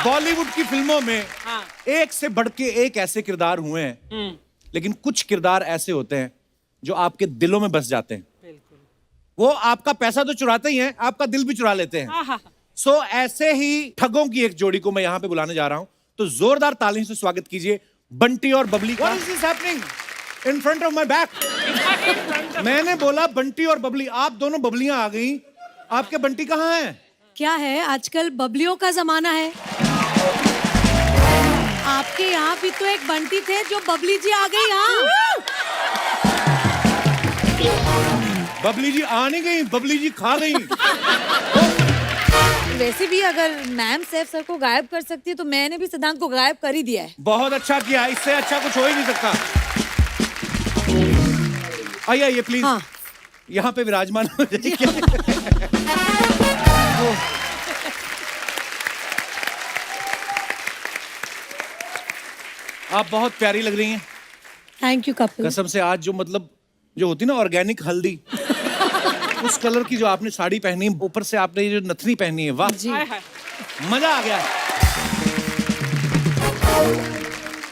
बॉलीवुड की फिल्मों में एक से बढ़ के एक ऐसे किरदार हुए हैं, लेकिन कुछ किरदार ऐसे होते हैं जो आपके दिलों में बस जाते हैं। वो आपका पैसा तो चुराते ही हैं, आपका दिल भी चुरा लेते हैं। सो ऐसे ही ठगों की एक जोड़ी को मैं यहां पे बुलाने जा रहा हूं, तो जोरदार तालियों से स्वागत कीजिए बंटी और बबली का। What is this happening in front of my back? मैंने बोला बंटी और बबली, आप दोनों बबलियां आ गई, आपके बंटी कहाँ हैं? क्या है, आजकल बबलियों का जमाना है। आपके यहाँ भी तो एक बंटी थे जो बबली जी आ गई। हाँ, बबली जी आ नहीं गई, बबली जी खा गई। वैसे भी अगर मैम सैफ सर को गायब कर सकती है तो मैंने भी सिद्धांत को गायब कर ही दिया है। बहुत अच्छा किया, इससे अच्छा कुछ हो ही नहीं सकता। आइए आइए प्लीज। हाँ। यहाँ पे विराजमान हो जाइए। आप बहुत प्यारी लग रही हैं। Thank you Kapil. कसम से आज जो मतलब जो होती ना ऑर्गेनिक हल्दी, उस कलर की जो आपने साड़ी पहनी, ऊपर से आपने ये जो नथनी पहनी है, वाह जी। मजा आ गया।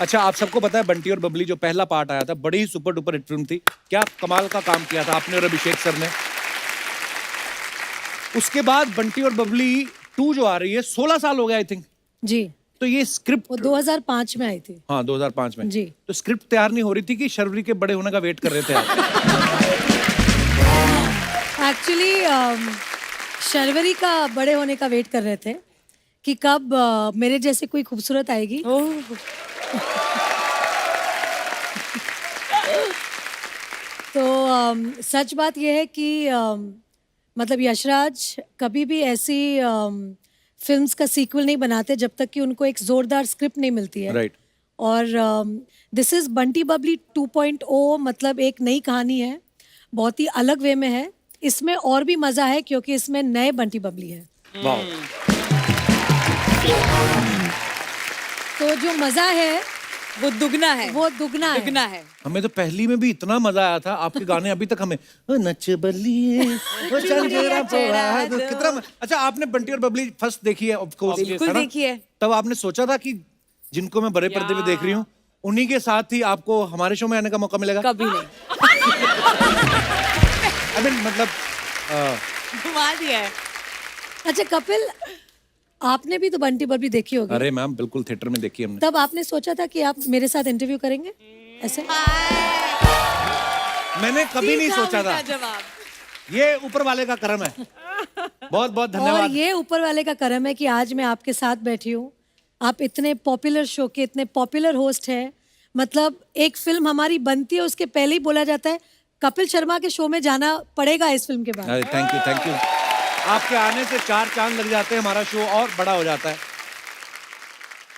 अच्छा, आप सबको पता है बंटी और बबली जो पहला पार्ट आया था, बड़ी ही सुपर डुपर हिट फिल्म थी। क्या कमाल का काम किया था आपने और अभिषेक सर ने। उसके बाद बंटी और बबली 2 जो आ रही है, 16 साल हो गए आई थिंक। जी, तो ये स्क्रिप्ट वो 2005 में आई थी। हाँ 2005 में जी। तो स्क्रिप्ट तैयार नहीं हो रही थी कि शर्वरी के बड़े होने का वेट कर रहे थे आप? एक्चुअली शर्वरी का बड़े होने का वेट कर रहे थे कि कब मेरे जैसे कोई खूबसूरत आएगी। तो सच बात यह है कि मतलब यशराज कभी भी ऐसी फिल्म्स का सीक्वल नहीं बनाते जब तक कि उनको एक जोरदार स्क्रिप्ट नहीं मिलती है। राइट। और दिस इज बंटी बबली 2.0, मतलब एक नई कहानी है, बहुत ही अलग वे में है। इसमें और भी मजा है क्योंकि इसमें नए बंटी बबली है। वाह। तो जो मजा है वो दुगना है, वो दुगना है। दुगना है। हमें तो पहली में भी इतना मजा आया था, आपके गाने अभी तक हमें ओ नच बलिए ओ चल जरा पड़ा दो, कितना अच्छा। आपने बंटी और बबली फर्स्ट देखी है ऑफ कोर्स, बिल्कुल देखी है। तब आपने सोचा था कि जिनको मैं बड़े पर्दे पे देख रही हूँ उन्हीं के साथ ही आपको हमारे शो में आने का मौका मिलेगा? कभी नहीं। I mean, मतलब घुमा दिया है। अच्छा कपिल, आपने भी तो बंटी बबली देखी होगी। अरे मैम बिल्कुल थिएटर में देखी हमने। तब आपने सोचा था कि आप मेरे साथ इंटरव्यू करेंगे ऐसे? मैंने कभी नहीं सोचा था। जवाब ये ऊपर वाले का करम है। बहुत बहुत और धन्यवाद। ये ऊपर वाले का करम है कि आज मैं आपके साथ बैठी हूँ। आप इतने पॉपुलर शो के इतने पॉपुलर होस्ट हैं। मतलब एक फिल्म हमारी बनती है, उसके पहले ही बोला जाता है कपिल शर्मा के शो में जाना पड़ेगा इस फिल्म के बाद। अरे थैंक यू थैंक यू। आपके आने से 4 चांद लग जाते हैं, हमारा शो और बड़ा हो जाता है।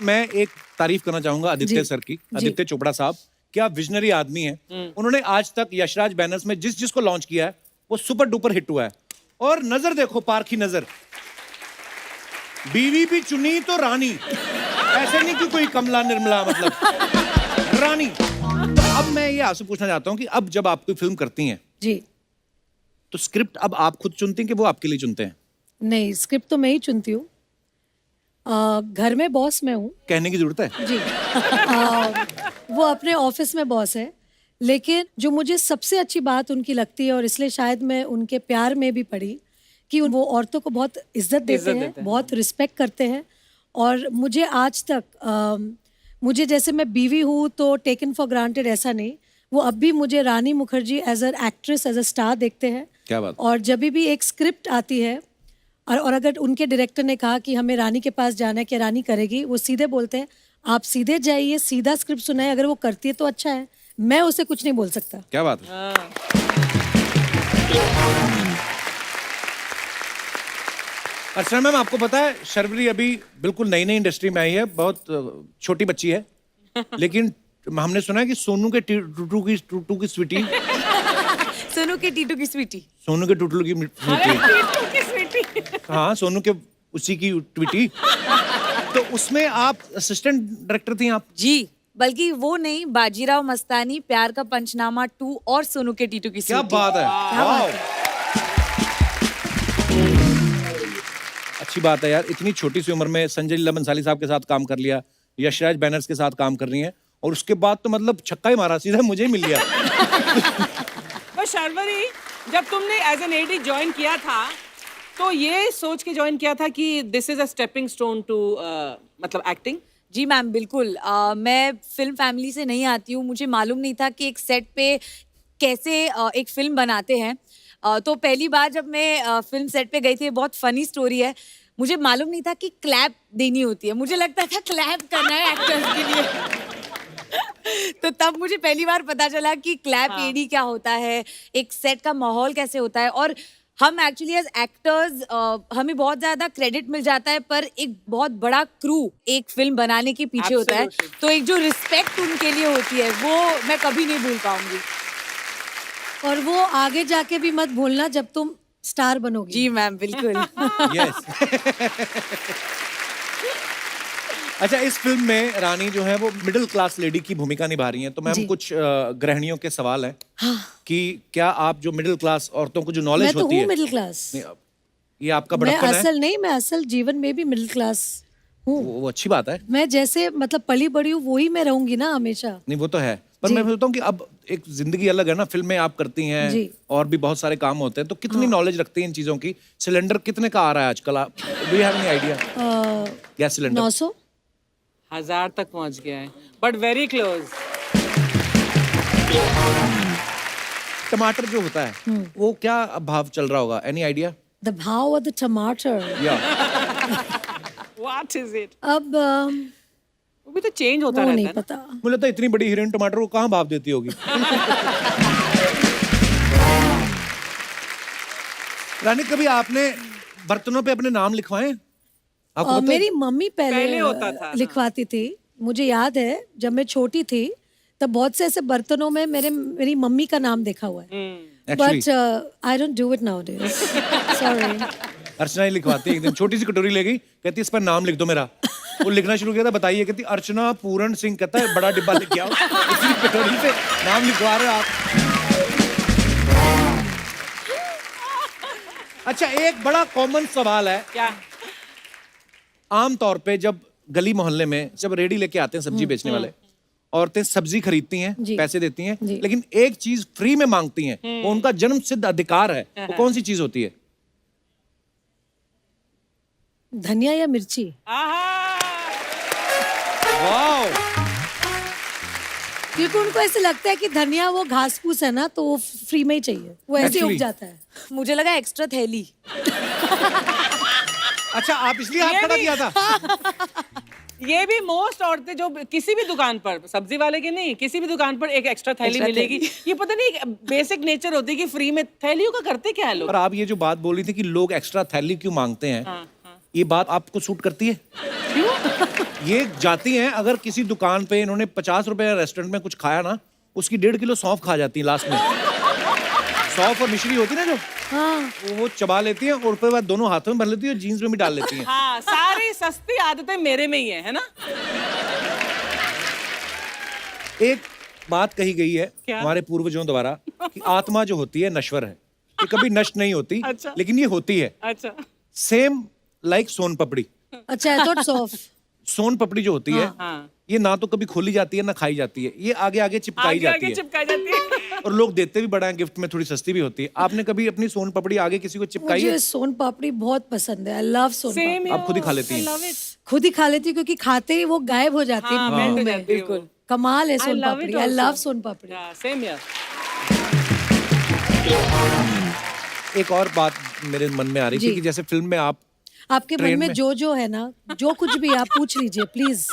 मैं एक तारीफ करना चाहूंगा आदित्य सर की, आदित्य चोपड़ा साहब। क्या विजनरी आदमी है। उन्होंने आज तक यशराज बैनर्स में जिस जिसको लॉन्च किया है वो सुपर डुपर हिट हुआ है। और नजर देखो, पारखी नजर, बीवी भी चुनी तो रानी, ऐसे नहीं कि कोई कमला निर्मला, मतलब रानी। तो अब मैं ये आपसे पूछना चाहता हूँ कि अब जब आप कोई फिल्म करती हैं जी, तो स्क्रिप्ट अब आप खुद चुनती हैं कि वो आपके लिए चुनते हैं? नहीं, स्क्रिप्ट तो मैं ही चुनती हूँ। घर में बॉस मैं हूँ। कहने की जरूरत है? जी। वो अपने ऑफिस में बॉस है, लेकिन जो मुझे सबसे अच्छी बात उनकी लगती है और इसलिए शायद मैं उनके प्यार में भी पड़ी कि वो औरतों को बहुत इज्जत देते हैं, बहुत रिस्पेक्ट करते हैं। और मुझे आज तक मुझे जैसे मैं बीवी हूँ तो टेकन फॉर ग्रांटेड ऐसा नहीं, वो अब भी मुझे Rani Mukherjee as an actress, as a star देखते हैं। क्या बात। और जब भी एक स्क्रिप्ट आती है और अगर उनके डायरेक्टर ने कहा कि हमें रानी के पास जाना है कि रानी करेगी, वो सीधे बोलते हैं आप सीधे जाइए, सीधा स्क्रिप्ट सुनाए, अगर वो करती है तो अच्छा है, मैं उसे कुछ नहीं बोल सकता। क्या बात है। अच्छा मैम, आपको पता है शर्वरी अभी बिल्कुल नई नई इंडस्ट्री में आई है, बहुत छोटी बच्ची है, लेकिन हमने सुना है कि सोनू के टूटू की स्वीटी, सोनू के टीटू की स्वीटी, सोनू के टूटू की स्वीटी, हाँ सोनू के उसी की ट्वीटी। तो उसमें आप असिस्टेंट डायरेक्टर थी आप? जी, बल्कि वो नहीं, बाजीराव मस्तानी, प्यार का पंचनामा 2 और सोनू के टीटू की स्वीटी। क्या बात है, वाह। अच्छी बात है यार, इतनी छोटी सी उम्र में संजय लीला बंसाली साहब के साथ काम कर लिया, यशराज बैनर्स के साथ काम कर रही हैं, और उसके बाद तो मतलब छक्का ही मारा, सीधा मुझे ही मिल गया। पर शर्वरी, जब तुमने एज एन एडी ज्वाइन किया था तो ये सोच के ज्वाइन किया था कि this is a stepping stone to मतलब एक्टिंग? जी मैम, बिल्कुल। मैं फिल्म फैमिली से नहीं आती हूँ, मुझे मालूम नहीं था कि एक सेट पे कैसे एक फिल्म बनाते हैं। तो पहली बार जब मैं फिल्म सेट पे गई थी, बहुत फनी स्टोरी है, मुझे मालूम नहीं था कि क्लैप देनी होती है, मुझे लगता था क्लैप करना है एक्टर्स के लिए। तो तब मुझे पहली बार पता चला कि क्लैप एडी क्या होता है, एक सेट का माहौल कैसे होता है। और हम एक्चुअली एज एक्टर्स हमें बहुत ज्यादा क्रेडिट मिल जाता है, पर एक बहुत बड़ा क्रू एक फिल्म बनाने के पीछे होता है, तो एक जो रिस्पेक्ट उनके लिए होती है वो मैं कभी नहीं भूल पाऊंगी। और वो आगे जाके भी मत भूलना जब तुम स्टार बनोगी। जी मैम, बिल्कुल। यस। अच्छा, इस फिल्म में रानी जो है वो मिडिल क्लास लेडी की भूमिका निभा रही हैं, तो मैम जी। कुछ गृहिणियों के सवाल हैं हाँ। कि क्या आप जो मिडिल क्लास औरतों को जो नॉलेज मैं तो होती हूँ है, मिडिल क्लास। नहीं, ये आपका मैं बड़प्पन है, असल नहीं, मैं असल जीवन में भी मिडिल क्लास हूँ। वो अच्छी बात है। मैं जैसे मतलब पली बड़ी हूँ वही मैं रहूंगी ना हमेशा। नहीं, वो तो है, पर जी। मैं सोचता हूँ कि अब एक जिंदगी अलग है ना, फिल्में आप करती हैं जी। और भी बहुत सारे काम होते हैं, तो कितनी नॉलेज रखती हैं इन चीजों की? सिलेंडर कितने का आ रहा है आजकल? आप do you have any idea? Gas cylinder 900। 1000 तक पहुंच गया है, बट वेरी क्लोज। टमाटर जो होता है वो क्या भाव चल रहा होगा? Any idea? द भाव ऑफ द टमाटर। या व्हाट इज इट? अब वो भी तो चेंज होता वो रहता नहीं है ना। पता। मुझे लगता है इतनी बड़ी हीरोइन टमाटर को कहाँ भाव देती होगी। रानी, कभी आपने बर्तनों पे अपने नाम लिखवाए? आपको पता है? मेरी मम्मी पहले पहले होता था, हाँ। लिखवाती थी। मुझे याद है जब मैं छोटी थी तब बहुत से ऐसे बर्तनों में मेरी मम्मी का नाम देखा हुआ है। Actually, but I don't do it nowadays. Sorry. Archana ही लिखवाती है। एक दिन छोटी सी कटोरी ले गई, कहती इस पर नाम लिख दो मेरा। वो लिखना शुरू किया था, बताइए, कहती अर्चना पूरन सिंह। कहता है बड़ा डिब्बा लेके आओ, इसी कटोरी से नाम लिखवा रहे हो आप। अच्छा, एक बड़ा कॉमन सवाल है, क्या? आम तौर पे जब गली मोहल्ले में जब रेडी लेके आते हैं सब्जी बेचने वाले, औरतें सब्जी खरीदती हैं, जी। पैसे देती हैं, जी। लेकिन एक चीज फ्री में मांगती हैं, वो उनका जन्म सिद्ध अधिकार है। वो कौन सी चीज होती है? धनिया या मिर्ची? वाओ! क्योंकि उनको ऐसे लगता है कि धनिया वो घास फूस है ना, तो वो फ्री में ही चाहिए, वो ऐसे ही उग Actually- जाता है। मुझे लगा एक्स्ट्रा थैली। अच्छा, आप इसलिए हाथ खड़ा किया था? ये भी मोस्ट औरतें जो किसी भी दुकान पर, सब्जी वाले की नहीं, किसी भी दुकान पर एक एक्स्ट्रा थैली Extra मिलेगी। ये पता नहीं बेसिक नेचर होती है कि फ्री में थैलियों का करते क्या है लोग। और आप ये जो बात बोल रही थी कि लोग एक्स्ट्रा थैली क्यों मांगते हैं, हाँ, हाँ। ये बात आपको सूट करती है? क्यों? ये जाती हैं, अगर किसी दुकान पे इन्होंने 50 रुपए रेस्टोरेंट में कुछ खाया ना, उसकी 1.5 किलो सौंफ खा जाती है लास्ट में। सौंफ और मिश्री होती है ना जो, हाँ। वो चबा लेती हैं और उसके बाद दोनों हाथों में भर लेती है और जीन्स में भी डाल लेती हैं। हाँ, सारी सस्ती आदतें मेरे में ही है ना? एक बात कही गई है क्या? हमारे पूर्वजों द्वारा कि आत्मा जो होती है नश्वर है, ये कभी नष्ट नहीं होती। अच्छा। लेकिन ये होती है। अच्छा। सेम लाइक सोन पपड़ी। अच्छा, आई थॉट सॉफ्ट। सोन पपड़ी जो होती है, हाँ। ये ना तो कभी खोली जाती है ना खाई जाती है, ये आगे आगे चिपकाई आगे जाती आगे है, चिपकाई जाती है। और लोग देते भी बड़ा है गिफ्ट में, थोड़ी सस्ती भी होती है। आपने कभी अपनी सोन पपड़ी आगे किसी को चिपकाई है? मुझे सोन पापड़ी बहुत पसंद है। आई लव सोन Same पापड़ी। आप खुद ही खा लेती हैं? खुद ही खा लेती हूँ क्योंकि खाते ही वो गायब हो जाती है हाँ, मुंह मैं तो में। जाती हूँ। बिल्कुल। कमाल है I soan love papdi. it I love also. Soan papdi. Same यार। एक और बात मेरे मन में आ रही थी जी। कि जैसे फिल्म में आप आपके मन ट्रेन में में- जो है ना, जो कुछ भी आप पूछ लीजिए प्लीज।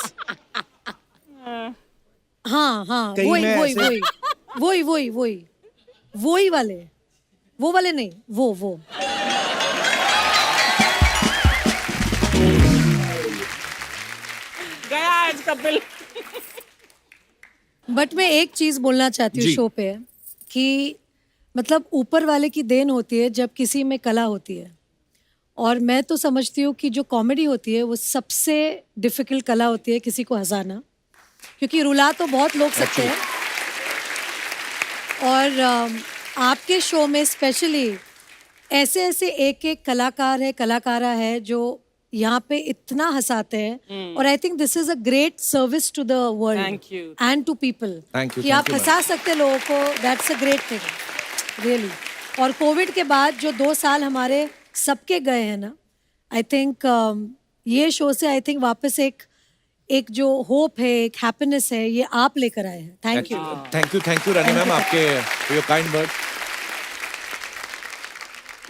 हाँ हाँ, कहीं वही मैं वही ऐसे- वही वही वही वही वही वाले, वो वाले नहीं, वो गया आज कपिल। बट मैं एक चीज बोलना चाहती हूँ जी। शो पे कि मतलब ऊपर वाले की देन होती है जब किसी में कला होती है। और मैं तो समझती हूँ कि जो कॉमेडी होती है वो सबसे डिफिकल्ट कला होती है किसी को हंसाना, क्योंकि रुला तो बहुत लोग सकते हैं। और आपके शो में स्पेशली ऐसे ऐसे एक एक कलाकार है, कलाकारा है जो यहाँ पे इतना हंसाते हैं और I think this is a great service to the world Thank you. And to people Thank you, कि thank आप you, हंसा सकते हैं लोगों को, that's a great thing really. और कोविड के बाद जो 2 साल हमारे सबके गए हैं ना, आई थिंक ये शो से आई थिंक वापस एक जो होप है, एक हैप्पीनेस है, ये आप लेकर आए हैं। Thank you. Thank you Rani ma'am, आपके योर काइंड वर्ड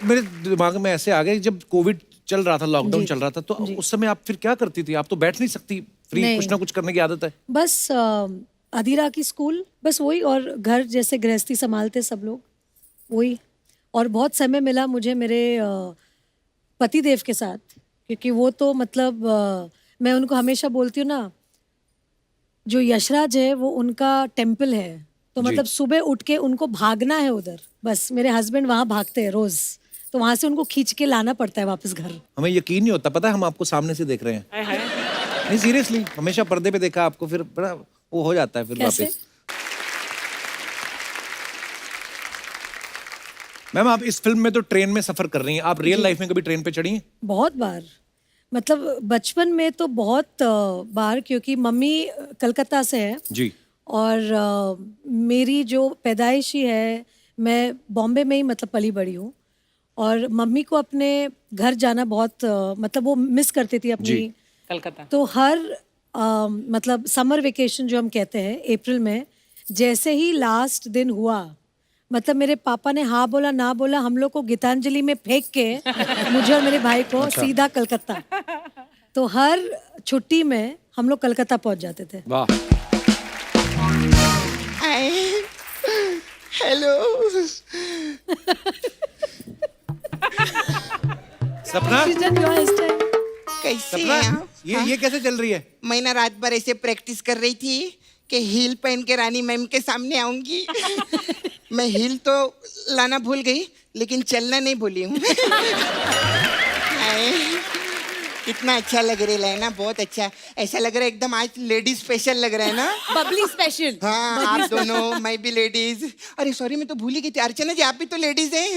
मेरे दिमाग में ऐसे आ गए। जब कोविड चल रहा था, लॉकडाउन जी, चल रहा था, तो जी। उस समय आप फिर क्या करती थी? आप तो बैठ नहीं सकती, फ्री नहीं। कुछ ना कुछ करने की आदत है। बस अधीरा की स्कूल, बस वही, और घर जैसे गृहस्थी संभालते सब लोग, वही। और बहुत समय मिला मुझे मेरे पति देव के साथ, क्योंकि वो तो मतलब मैं उनको हमेशा बोलती हूँ ना, जो यशराज है वो उनका टेम्पल है, तो जी। मतलब सुबह उठ के उनको भागना है उधर। बस मेरे हस्बैंड वहाँ भागते हैं रोज, तो वहां से उनको खींच के लाना पड़ता है वापस घर। हमें यकीन नहीं होता, पता है हम आपको सामने से देख रहे हैं। हाय हाय। नहीं सीरियसली, हमेशा पर्दे पे देखा आपको, फिर बड़ा वो हो जाता है फिर कैसे? वापस। मैम आप इस फिल्म में तो ट्रेन में सफर कर रही हैं, आप रियल लाइफ में कभी ट्रेन पे चढ़ी हैं? बहुत बार, मतलब बचपन में तो बहुत बार, क्योंकि मम्मी कलकत्ता से है जी। और मेरी जो पैदाइश ही है, मैं बॉम्बे में ही मतलब पली बड़ी हूँ, और मम्मी को अपने घर जाना बहुत मतलब वो मिस करती थी अपनी। जी। कलकत्ता। तो हर मतलब समर वेकेशन जो हम कहते हैं अप्रैल में, जैसे ही लास्ट दिन हुआ, मतलब मेरे पापा ने हाँ बोला ना बोला, हम लोग को गीतांजलि में फेंक के मुझे और मेरे भाई को सीधा कलकत्ता। तो हर छुट्टी में हम लोग कलकत्ता पहुंच जाते थे। वाह। हेलो। सपना, कैसे सपना, हैं आप? ये कैसे चल रही है? मैं ना रात भर ऐसे प्रैक्टिस कर रही थी कि हील पहन के रानी मैम के सामने आऊंगी। मैं हील तो लाना भूल गई, लेकिन चलना नहीं भूली हूँ। हाय, कितना अच्छा लग रहा है ना, बहुत अच्छा। ऐसा लग रहा है एकदम आज लेडीज स्पेशल लग रहा है ना। बबली स्पेशल। हाँ, आप दोनों, मैं भी लेडीज। अरे सॉरी, मैं तो भूल ही गई थी। अर्चना जी, आप भी तो लेडीज हैं।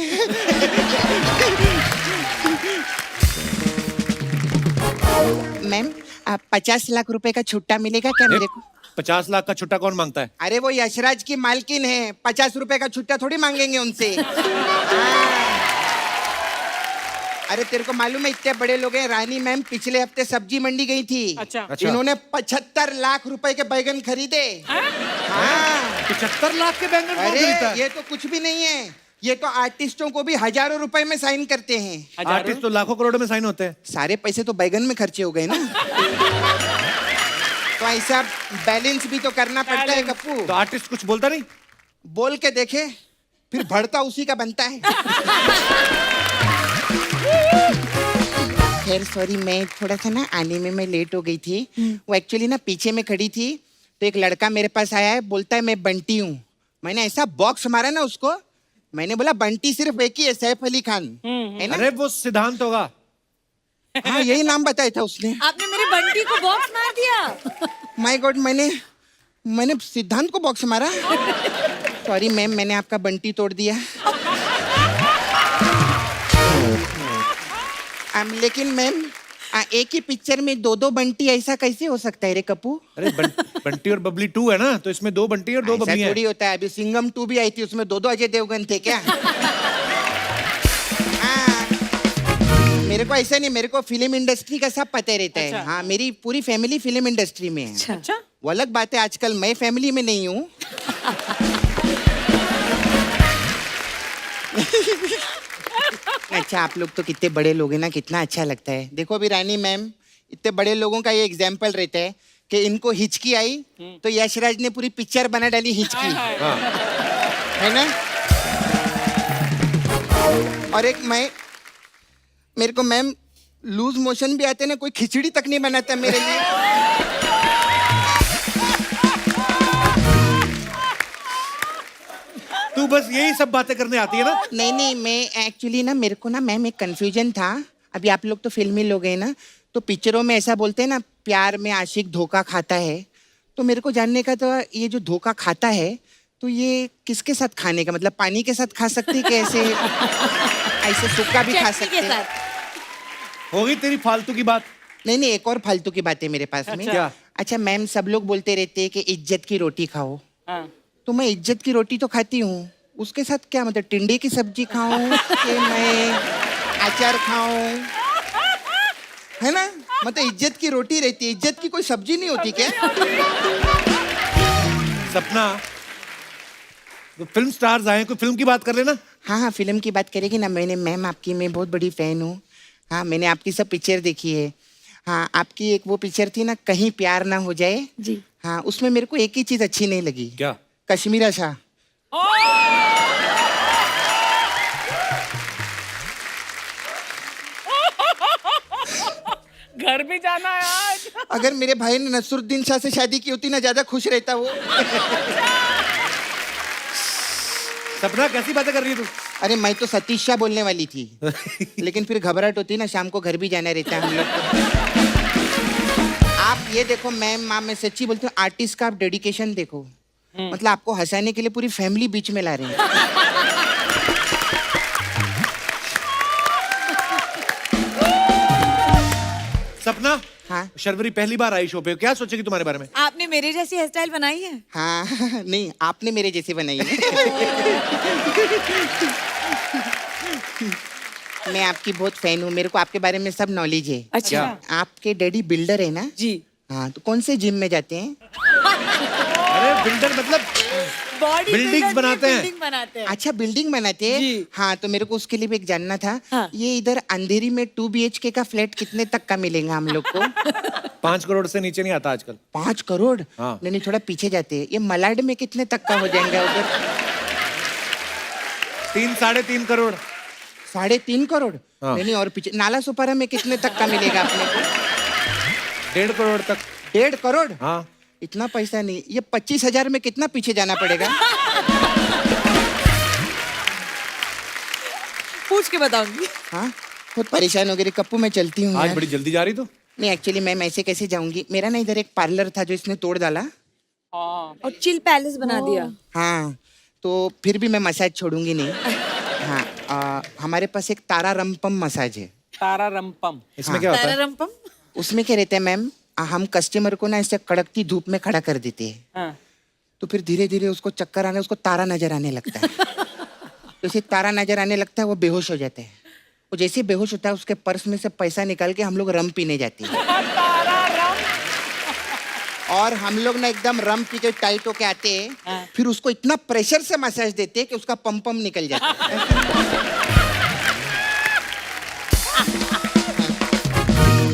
मैम, आप 50 लाख रुपए का छुट्टा मिलेगा क्या मेरे को? 50 लाख का छुट्टा कौन मांगता है? अरे वो यशराज की मालकिन है, 50 रुपए का छुट्टा थोड़ी मांगेंगे उनसे। हाँ। अरे तेरे को मालूम है, इतने बड़े लोग हैं, रानी मैम पिछले हफ्ते सब्जी मंडी गई थी। अच्छा। इन्होंने 75 लाख रुपए के बैगन खरीदे। हाँ। 75 लाख के बैंगन कौन अरे खरीदता है? ये तो कुछ भी नहीं है, ये तो आर्टिस्टों को भी हजारों रुपए में साइन करते हैं। आर्टिस्ट तो लाखों करोड़ों में साइन होते हैं। सारे पैसे तो बैगन में खर्चे हो गए ना। तो ऐसा बैलेंस भी तो करना पड़ता है कप्पू। तो आर्टिस्ट कुछ बोलता नहीं? बोल के देखे, फिर भरता उसी का बनता है। खैर सॉरी, मैं थोड़ा सा ना आने में मैं लेट हो गई थी। वो एक्चुअली ना पीछे में खड़ी थी, तो एक लड़का मेरे पास आया है, बोलता है मैं बंटी हूँ। मैंने ऐसा बॉक्स मारा ना उसको, मैंने बोला बंटी सिर्फ एक ही है, सैफ अली खान, है ना? अरे वो सिद्धांत होगा। हाँ, यही नाम बताया था उसने। आपने मेरे बंटी को बॉक्स मार दिया। माय गॉड, मैंने सिद्धांत को बॉक्स मारा। सॉरी मैम, मैंने आपका बंटी तोड़ दिया। लेकिन मैम, एक ही पिक्चर में 2-2 बंटी, ऐसा कैसे हो सकता है रे कप्पू? अरे बंटी और बबली 2 है ना, तो इसमें 2 बंटी और 2 ऐसा बबली हैं। थोड़ी होता है। अभी सिंघम 2 भी आई थी, उसमें 2-2 अजय देवगन थे क्या? हाँ, मेरे को ऐसा नहीं, मेरे को फिल्म इंडस्ट्री का सब पता रहता है। अच्छा। हाँ, मेरी पूरी फैमिली फिल्म इंडस्ट्री में है। अच्छा। वो अलग बात है, आजकल मैं फैमिली में नहीं हूँ। अच्छा, आप लोग तो कितने बड़े लोग हैं ना, कितना अच्छा लगता है। देखो अभी रानी मैम, इतने बड़े लोगों का ये एग्जाम्पल रहता है कि इनको हिचकी आई तो यशराज ने पूरी पिक्चर बना डाली हिचकी, है ना? और एक मेरे को मैम लूज मोशन भी आते ना, कोई खिचड़ी तक नहीं बनाता मेरे लिए। तू बस यही सब बातें करने आती है ना? नहीं, मैं एक्चुअली ना, मेरे को ना मैम एक कंफ्यूजन था। अभी आप लोग तो फिल्मी लोग हैं ना, तो पिक्चरों में ऐसा बोलते हैं ना, प्यार में आशिक धोखा खाता है। तो मेरे को जानने का तो, ये जो धोखा खाता है, तो ये किसके साथ खाने का, मतलब पानी के साथ खा सकते हैं कि ऐसे सूखा भी खा चटनी सकते के हैं? साथ। होगी तेरी फालतू की बात। नहीं नहीं, एक और फालतू की बात है मेरे पास में। क्या? अच्छा मैम, सब लोग बोलते रहते हैं कि इज्जत की रोटी खाओ, हाँ। तो मैं इज्जत की रोटी तो खाती हूँ, उसके साथ क्या मतलब टिंडे की सब्जी खाऊं कि मैं अचार खाऊं, है ना? मतलब इज्जत की रोटी रहती है, इज्जत की कोई सब्जी नहीं होती क्या? सपना, तो फिल्म स्टार्स आए, कोई फिल्म की बात कर लेना। हाँ हाँ, फिल्म की बात करेगी ना। मैम आपकी मैं बहुत बड़ी फैन हूँ। हाँ, मैंने आपकी सब पिक्चर देखी है। हाँ, आपकी एक वो पिक्चर थी ना, कहीं प्यार ना हो जाए। जी। हाँ, उसमें मेरे को एक ही चीज अच्छी नहीं लगी। क्या? कश्मीरा शाह। घर भी जाना है आज। अगर मेरे भाई ने नसरुद्दीन शाह से शादी की होती ना, ज्यादा खुश रहता वो। सपना कैसी बातें कर रही है तू? अरे मैं तो सतीश शाह बोलने वाली थी, लेकिन फिर घबराहट होती ना, शाम को घर भी जाना रहता है हम लोग को। आप ये देखो मैम, मैं सच्ची बोलती हूँ, आर्टिस्ट का आप डेडिकेशन देखो। मतलब आपको हंसाने के लिए पूरी फैमिली बीच में ला रहे हैं। सपना, हाँ शर्वरी पहली बार आई शो पे, क्या सोचेगी तुम्हारे बारे में? आपने मेरे जैसी हेयर स्टाइल बनाई है? हाँ नहीं, आपने मेरे जैसे बनाई है। मैं आपकी बहुत फैन हूँ, मेरे को आपके बारे में सब नॉलेज है। अच्छा। आपके डैडी बिल्डर है ना? जी। हाँ, तो कौन से जिम में जाते हैं? अरे बिल्डर मतलब बॉडी बिल्डिंग्स बनाते हैं। बिल्डिंग बनाते हैं। अच्छा, बिल्डिंग बनाते हैं। जी। हाँ, तो मेरे को उसके लिए भी एक जानना था। हाँ। ये इधर अंधेरी में 2 BHK का फ्लैट कितने तक का मिलेगा हम लोग को? 5 करोड़ से नीचे नहीं आता आजकल। 5 करोड़? हाँ। नहीं, थोड़ा पीछे जाते हैं। ये मलाड में कितने तक का हो जाएगा उधर? 3-3.5 करोड़। 3.5 करोड़? हाँ। नहीं, और पीछे नाला सुपारा में कितने तक का मिलेगा अपने को? 1.5 करोड़ तक। 1.5 करोड़? हाँ। इतना पैसा नहीं। ये 25,000 में कितना पीछे जाना पड़ेगा? पूछ के बताऊंगी। हाँ, बहुत परेशान हो गई कप्पू, मैं चलती हूँ आज यार। बड़ी जल्दी जा रही तू। नहीं, एक्चुअली मैम ऐसे कैसे जाऊंगी? मेरा ना इधर एक पार्लर था जो इसने तोड़ डाला। और चिल पैलेस बना दिया। हाँ, तो फिर भी मैं मसाज छोड़ूंगी नहीं। हाँ, हमारे पास एक तारा रंपम मसाज है। तारा रंपम। इसमें क्या होता है? तारारंपम। उसमें क्या रहता है मैम, हम कस्टमर को ना ऐसे कड़कती धूप में खड़ा कर देते हैं। हाँ। तो फिर धीरे धीरे उसको चक्कर आने, उसको तारा नजर आने लगता है। तो जैसे तारा नजर आने लगता है, वो बेहोश हो जाता है। वो जैसे ही बेहोश होता है, उसके पर्स में से पैसा निकाल के हम लोग रम पीने जाते हैं। और हम लोग ना एकदम रम पी के टाइट होके आते हैं। फिर उसको इतना प्रेशर से मसाज देते हैं कि उसका पम निकल जाता है।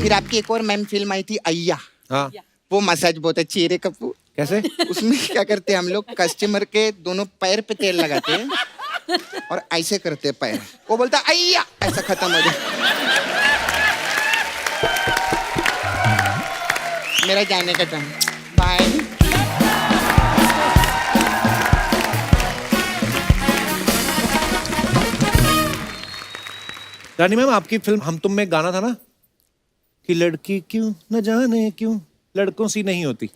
फिर आपकी एक और मैम फिल्म आई थी अय्या। हाँ। वो मसाज बहुत अच्छी है रे कप्पू। कैसे? उसमें क्या करते हैं हम लोग, कस्टमर के दोनों पैर पे तेल लगाते हैं और ऐसे करते हैं पैर, वो बोलता है अय्या, ऐसा खत्म हो जाए। मेरा जाने का टाइम, बाय। रानी मैम, आपकी फिल्म हम तुम में गाना था ना कि लड़की क्यों न जाने क्यों लड़कों सी नहीं होती।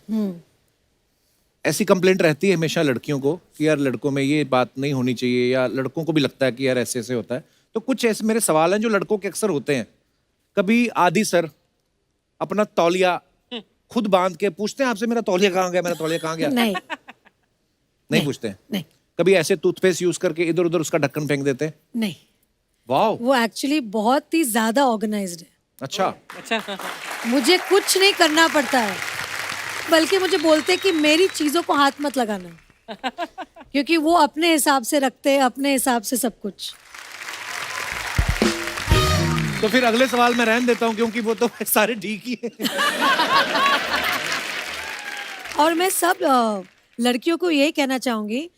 ऐसी कंप्लेंट रहती है हमेशा लड़कियों को कि यार लड़कों में ये बात नहीं होनी चाहिए, या लड़कों को भी लगता है कि यार ऐसे ऐसे होता है। तो कुछ ऐसे मेरे सवाल हैं जो लड़कों के अक्सर होते हैं। कभी आदि सर अपना तौलिया खुद बांध के पूछते हैं आपसे, मेरा तौलिया कहाँ गया, मेरा तौलिया कहाँ गया? नहीं। नहीं पूछते हैं? नहीं। कभी ऐसे टूथपेस्ट यूज करके इधर उधर उसका ढक्कन फेंक देते हैं? नहीं, वाह, वो एक्चुअली बहुत ही ज्यादा ऑर्गेनाइज्ड है। अच्छा। अच्छा। मुझे कुछ नहीं करना पड़ता है, बल्कि मुझे बोलते हैं कि मेरी चीजों को हाथ मत लगाना, क्योंकि वो अपने हिसाब से रखते हैं, अपने हिसाब से सब कुछ। तो फिर अगले सवाल मैं रहने देता हूँ, क्योंकि वो तो सारे ठीक ही है। और मैं सब लड़कियों को यही कहना चाहूंगी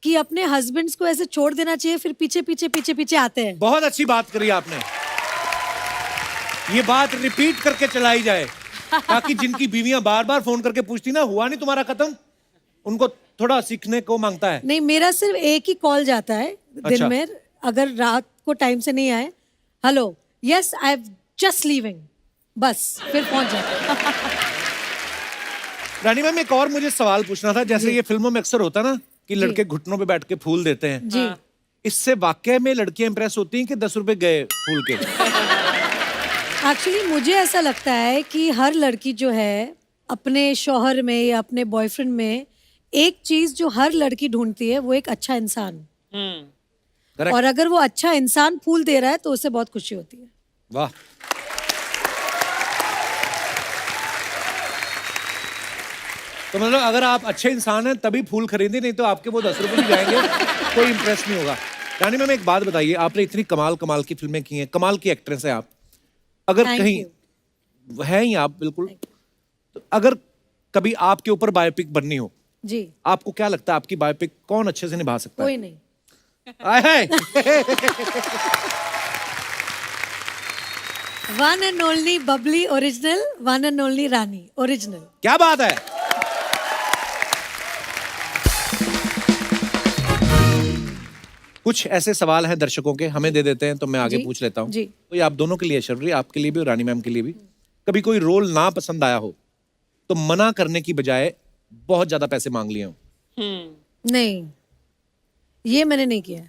कि अपने हस्बैंड्स को ऐसे छोड़ देना चाहिए, फिर पीछे पीछे पीछे पीछे आते हैं। बहुत अच्छी बात करी आपने, ये बात रिपीट करके चलाई जाए, ताकि जिनकी बीवियां बार बार फोन करके पूछती ना हुआ नहीं तुम्हारा खत्म, उनको थोड़ा सीखने को मांगता है। नहीं, मेरा सिर्फ एक ही कॉल जाता है दिन अच्छा। में, अगर रात को टाइम से नहीं आए, hello, yes I am just leaving, बस फिर पहुंच जाते। रानी मैम, एक और मुझे सवाल पूछना था। जैसे ये फिल्मों में अक्सर होता ना कि लड़के घुटनों पे बैठ के फूल देते हैं, जी। इससे वाकई में लड़कियां इंप्रेस होती हैं कि 10 रुपए गए फूल के? एक्चुअली मुझे ऐसा लगता है कि हर लड़की जो है अपने शौहर में या अपने बॉयफ्रेंड में एक चीज जो हर लड़की ढूंढती है वो एक अच्छा इंसान। Correct. और अगर वो अच्छा इंसान फूल दे रहा है तो उसे बहुत खुशी होती है। वाह। तो मतलब अगर आप अच्छे इंसान हैं तभी फूल खरीदे, नहीं तो आपके वो 10 रुपए भी जाएंगे, कोई इंप्रेस नहीं होगा। रानी मैम एक बात बताइए, आपने इतनी कमाल कमाल की फिल्में की हैं, कमाल की एक्ट्रेस हैं आप, अगर Thank कहीं you. है ही आप बिल्कुल, तो अगर कभी आपके ऊपर बायोपिक बननी हो, जी, आपको क्या लगता है आपकी बायोपिक कौन अच्छे से निभा सकता है? कोई नहीं। आए hi. One and only bubbly original, one and only Rani original. क्या बात है। कुछ ऐसे सवाल हैं दर्शकों के, हमें दे देते हैं तो मैं आगे जी, पूछ लेता हूँ। जी। तो ये आप दोनों के लिए, शर्वरी आपके लिए भी और रानी मैम के लिए भी, कभी कोई रोल ना पसंद आया हो तो मना करने की बजाय बहुत ज्यादा पैसे मांग लिए हो? नहीं, ये मैंने नहीं किया।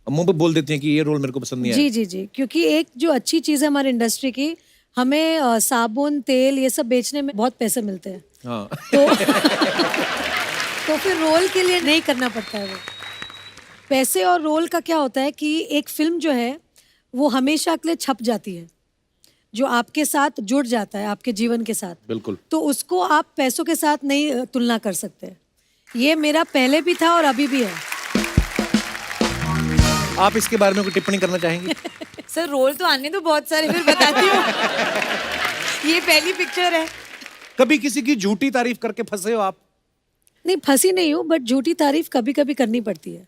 अब मुंह पे बोल देती हैं कि ये रोल मेरे को पसंद नहीं आया। जी जी जी, क्योंकि एक जो अच्छी चीज है हमारी इंडस्ट्री की, हमें साबुन तेल ये सब बेचने में बहुत पैसे मिलते हैं, हाँ। तो फिर रोल के लिए नहीं करना पड़ता है वो। पैसे और रोल का क्या होता है कि एक फिल्म जो है वो हमेशा के लिए छप जाती है, जो आपके साथ जुड़ जाता है, आपके जीवन के साथ। बिल्कुल। तो उसको आप पैसों के साथ नहीं तुलना कर सकते। ये मेरा पहले भी था और अभी भी है। आप इसके बारे में कोई टिप्पणी करना चाहेंगी? सर रोल तो आने दो बहुत सारे, फिर बताती हूँ। ये पहली पिक्चर है। कभी किसी की झूठी तारीफ करके फंसे हो आप? नहीं, फंसी नहीं हूँ, बट झूठी तारीफ कभी कभी करनी पड़ती है।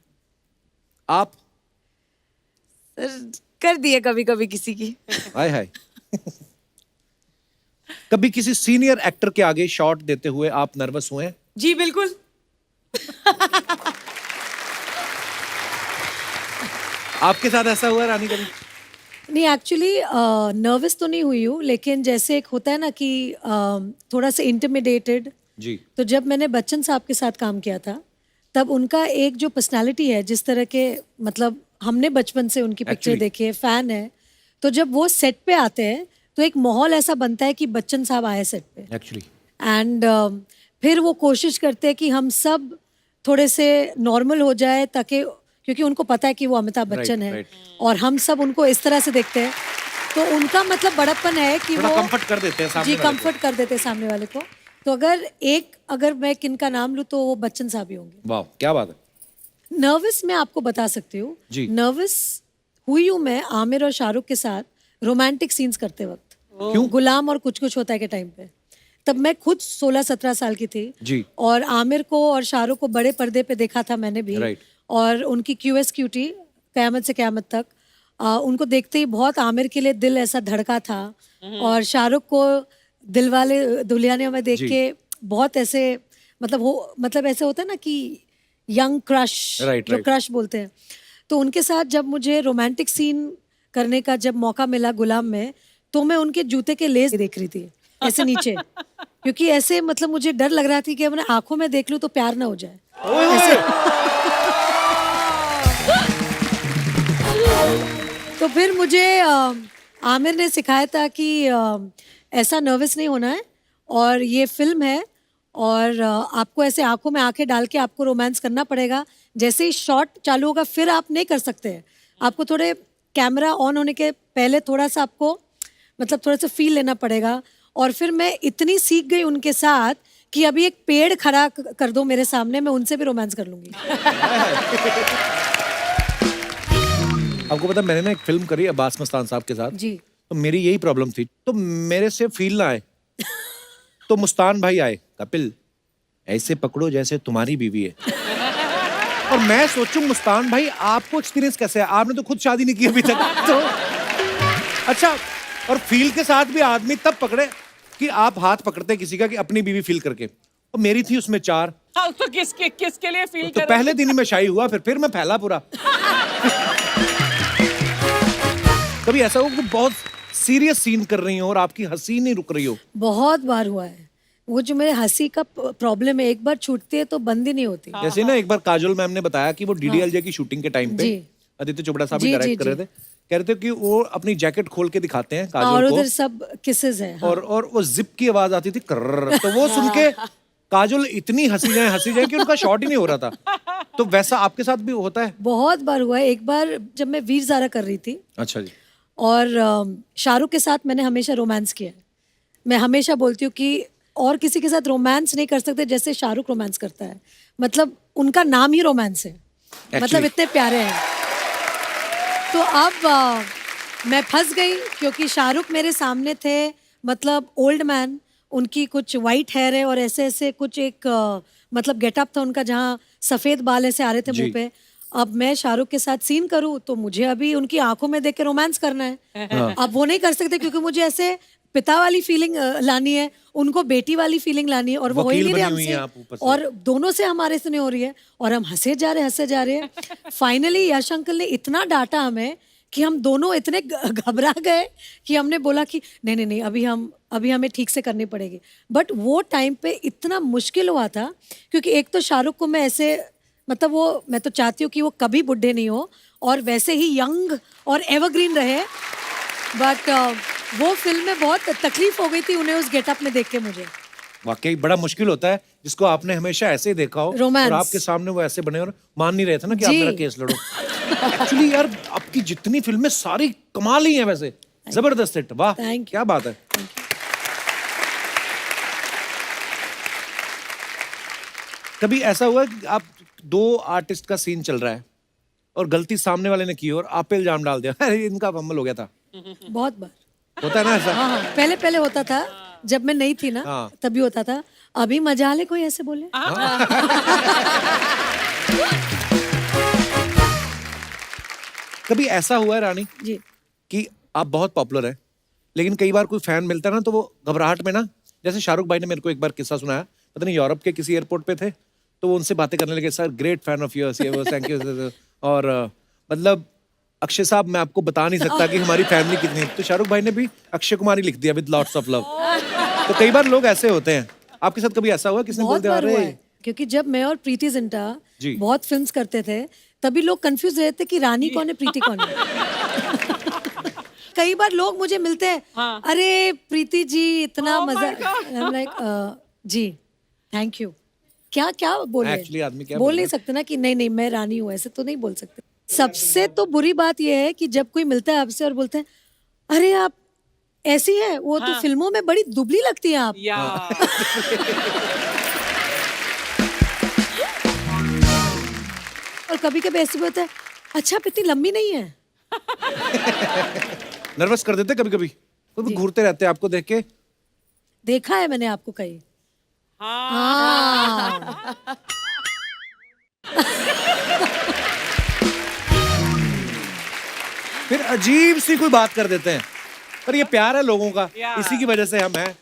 आप? सर कर दिए कभी कभी किसी की। हाय हाय। कभी किसी सीनियर एक्टर के आगे शॉट देते हुए आप नर्वस हुए हैं? जी बिल्कुल। आपके साथ ऐसा हुआ रानी कभी? नहीं, एक्चुअली नर्वस तो नहीं हुई हूँ, लेकिन जैसे एक होता है ना कि थोड़ा सा इंटिमिडेटेड। जी। तो जब मैंने बच्चन साहब के साथ काम किया था, तब उनका एक जो पर्सनालिटी है, जिस तरह के, मतलब हमने बचपन से उनकी पिक्चर देखी है, फैन है, तो जब वो सेट पे आते हैं तो एक माहौल ऐसा बनता है कि बच्चन साहब आए सेट पे एक्चुअली। एंड फिर वो कोशिश करते हैं कि हम सब थोड़े से नॉर्मल हो जाए, ताकि, क्योंकि उनको पता है कि वो अमिताभ बच्चन है और हम सब उनको इस तरह से देखते हैं, तो उनका मतलब बड़प्पन है कि वो कंफर्ट कर देते हैं सामने जी वाले को। कंफर्ट कर देते हैं सामने वाले को। तो अगर मैं किनका नाम लूँ तो वो बच्चन साहब ही होंगे। वाह, क्या बात है। नर्वस मैं आपको बता सकती हूँ, जी। नर्वस हुई हूँ मैं आमिर और शाहरुख के साथ रोमांटिक सीन्स करते वक्त। क्यों? गुलाम और कुछ कुछ होता है के टाइम पे, तब मैं खुद 16-17 साल की थी जी। और आमिर को और शाहरुख को बड़े पर्दे पे देखा था मैंने भी। Right. और उनकी QS क्यूटी कयामत से कयामत तक, उनको देखते ही बहुत आमिर के लिए दिल ऐसा धड़का था, और शाहरुख को दिलवाले दुल्हनिया में देख जी। के बहुत ऐसे, मतलब ऐसे होता है ना कि यंग क्रश, Right, जो right. क्रश बोलते हैं। तो उनके साथ जब मुझे रोमांटिक सीन करने का जब मौका मिला गुलाम में, तो मैं उनके जूते के लेस देख रही थी ऐसे नीचे, क्योंकि ऐसे मतलब मुझे डर लग रहा था कि अपने आंखों में देख लूं तो प्यार ना हो जाए ऐसे। तो फिर मुझे आमिर ने सिखाया था कि ऐसा नर्वस नहीं होना है, और ये फिल्म है, और आपको ऐसे आंखों में आंखें डाल के आपको रोमांस करना पड़ेगा। जैसे ही शॉट चालू होगा फिर आप नहीं कर सकते हैं, आपको थोड़े कैमरा ऑन होने के पहले थोड़ा सा आपको मतलब थोड़ा सा फील लेना पड़ेगा। और फिर मैं इतनी सीख गई उनके साथ कि अभी एक पेड़ खड़ा कर दो मेरे सामने, मैं उनसे भी रोमांस कर लूंगी। आपको पता, मैंने ना एक फिल्म करी अब्बास मस्तान साहब के साथ, जी। तो मेरी यही प्रॉब्लम थी, तो मेरे से फील ना आए, तो मुस्तान भाई आए, कपिल ऐसे पकड़ो जैसे तुम्हारी बीवी है। और मैं सोचूं मुस्तान भाई आपको एक्सपीरियंस कैसे है, आपने तो खुद शादी नहीं की अभी तक। तो अच्छा, और फील के साथ भी आदमी तब पकड़े कि आप हाथ पकड़ते किसी का कि अपनी बीवी फील करके, और मेरी थी उसमें 4। हाँ, तो किसके लिए फील तो कर पहले दिन ही मैं शाही हुआ, फिर मैं फैला पूरा। कभी ऐसा हो कि बहुत सीरियस सीन कर रही हो और आपकी हंसी नहीं रुक रही हो? बहुत बार हुआ है। वो जो मेरे हंसी का प्रॉब्लम है, एक बार छूटती है तो बंद ही नहीं होती। जैसे ना एक बार काजोल मैम ने बताया कि वो DDLJ की शूटिंग के टाइम पे जी। आदित्य चोपड़ा साहब भी जी, डायरेक्ट जी, कर रहे थे कह रहे थे कि वो अपनी जैकेट खोल के दिखाते हैं और काजोल उधर को सब किसेस है। हाँ। और वो जिप की आवाज आती थी कर्र, तो वो सुन के काजोल इतनी हंसी जाए कि उनका शॉट ही नहीं हो रहा था। तो वैसा आपके साथ भी होता है? बहुत बार हुआ है। एक बार जब मैं वीर ज़ारा कर रही थी अच्छा जी। और शाहरुख के साथ मैंने हमेशा रोमांस किया है। मैं हमेशा बोलती हूँ कि और किसी के साथ रोमांस नहीं कर सकते जैसे शाहरुख रोमांस करता है। मतलब उनका नाम ही रोमांस है, मतलब इतने प्यारे हैं। तो अब मैं फंस गई क्योंकि शाहरुख मेरे सामने थे, मतलब ओल्ड मैन, उनकी कुछ वाइट हेयर है और ऐसे ऐसे कुछ एक मतलब गेटअप था उनका जहाँ सफेद बाल ऐसे आ रहे थे मुंह पे। अब मैं शाहरुख के साथ सीन करूँ तो मुझे अभी उनकी आंखों में देख के रोमांस करना है। अब वो नहीं कर सकते क्योंकि मुझे ऐसे पिता वाली फीलिंग लानी है, उनको बेटी वाली फीलिंग लानी है, और वो हो ही वकील नहीं रही बनी हुई हैं आप हमसे, ऊपर से। और दोनों से हमारे से नहीं हो रही है और हम हंसे जा रहे हैं। फाइनली यश अंकल ने इतना डांटा हमें कि हम दोनों इतने घबरा गए कि हमने बोला कि नहीं अभी हमें ठीक से करनी पड़ेगी। बट वो टाइम पे इतना मुश्किल हुआ था क्योंकि एक तो शाहरुख को मैं ऐसे, मतलब वो, मैं तो चाहती हूँ कि वो कभी बुढ़े नहीं हो और वैसे ही यंग और एवरग्रीन रहे। बट वो फिल्म में बहुत तकलीफ हो गई थी उन्हें उस गेटअप में देख के मुझे। वाकई बड़ा मुश्किल होता है जिसको आपने हमेशा ऐसे ही देखा हो Romance। और आपके सामने वो ऐसे बने और मान नहीं रहे थे ना कि आप जी। मेरा केस लड़ो। एक्चुअली यार आपकी जितनी फिल्में सारी कमाल ही हैं वैसे, जबरदस्त हिट। वाह Thank you। क्या बात है। कभी ऐसा हुआ कि आप दो आर्टिस्ट का सीन चल रहा है और गलती सामने वाले ने की और आप पे इल्जाम डाल दिया, अरे इनका फंबल हो गया था? बहुत बार होता है ना ऐसा? हाँ, पहले होता था जब मैं नहीं थी ना, हाँ। तभी होता था। अभी मजा ले कोई ऐसे बोले। कभी ऐसा हुआ है रानी जी। कि आप बहुत पॉपुलर हैं लेकिन कई बार कोई फैन मिलता है ना तो वो घबराहट में ना, जैसे शाहरुख भाई ने मेरे को एक बार किस्सा सुनाया, पता नहीं यूरोप के किसी एयरपोर्ट पे थे तो वो उनसे बातें करने लगे, sir great fan of yours, ये वो थैंक यू। और मतलब अक्षय साहब मैं आपको बता नहीं सकता कि हमारी फैमिली कितनी है, तो शाहरुख भाई ने भी अक्षय कुमार ही लिख दिया विद लॉट्स ऑफ लव। तो कई बार लोग ऐसे होते हैं, आपके साथ कभी ऐसा हुआ किसने बोल बहुत दिया बार हुआ अरे? है क्योंकि जब मैं और प्रीति जिंटा जी। बहुत फिल्म्स करते थे तभी लोग कंफ्यूज रहते थे कि रानी कौन है प्रीति कौन है। कई बार लोग मुझे मिलते हैं, अरे प्रीति जी इतना मजा, लाइक जी थैंक यू। क्या क्या बोले, Actually आदमी क्या बोल बोले? नहीं सकते ना कि नहीं मैं रानी हूँ, ऐसे तो नहीं बोल सकते। सबसे तो बुरी बात यह है कि जब कोई मिलता है आपसे और बोलते हैं अरे आप ऐसी है, वो तो फिल्मों में बड़ी दुबली लगती है आप। या और कभी कभी ऐसे भी होता है अच्छा आप इतनी लंबी नहीं है। नर्वस कर देते कभी कभी? कभी घूरते रहते हैं आपको देख के? देखा है मैंने आपको कहीं। हाँ। फिर अजीब सी कोई बात कर देते हैं, पर ये प्यार है लोगों का, Yeah। इसी की वजह से हम हैं।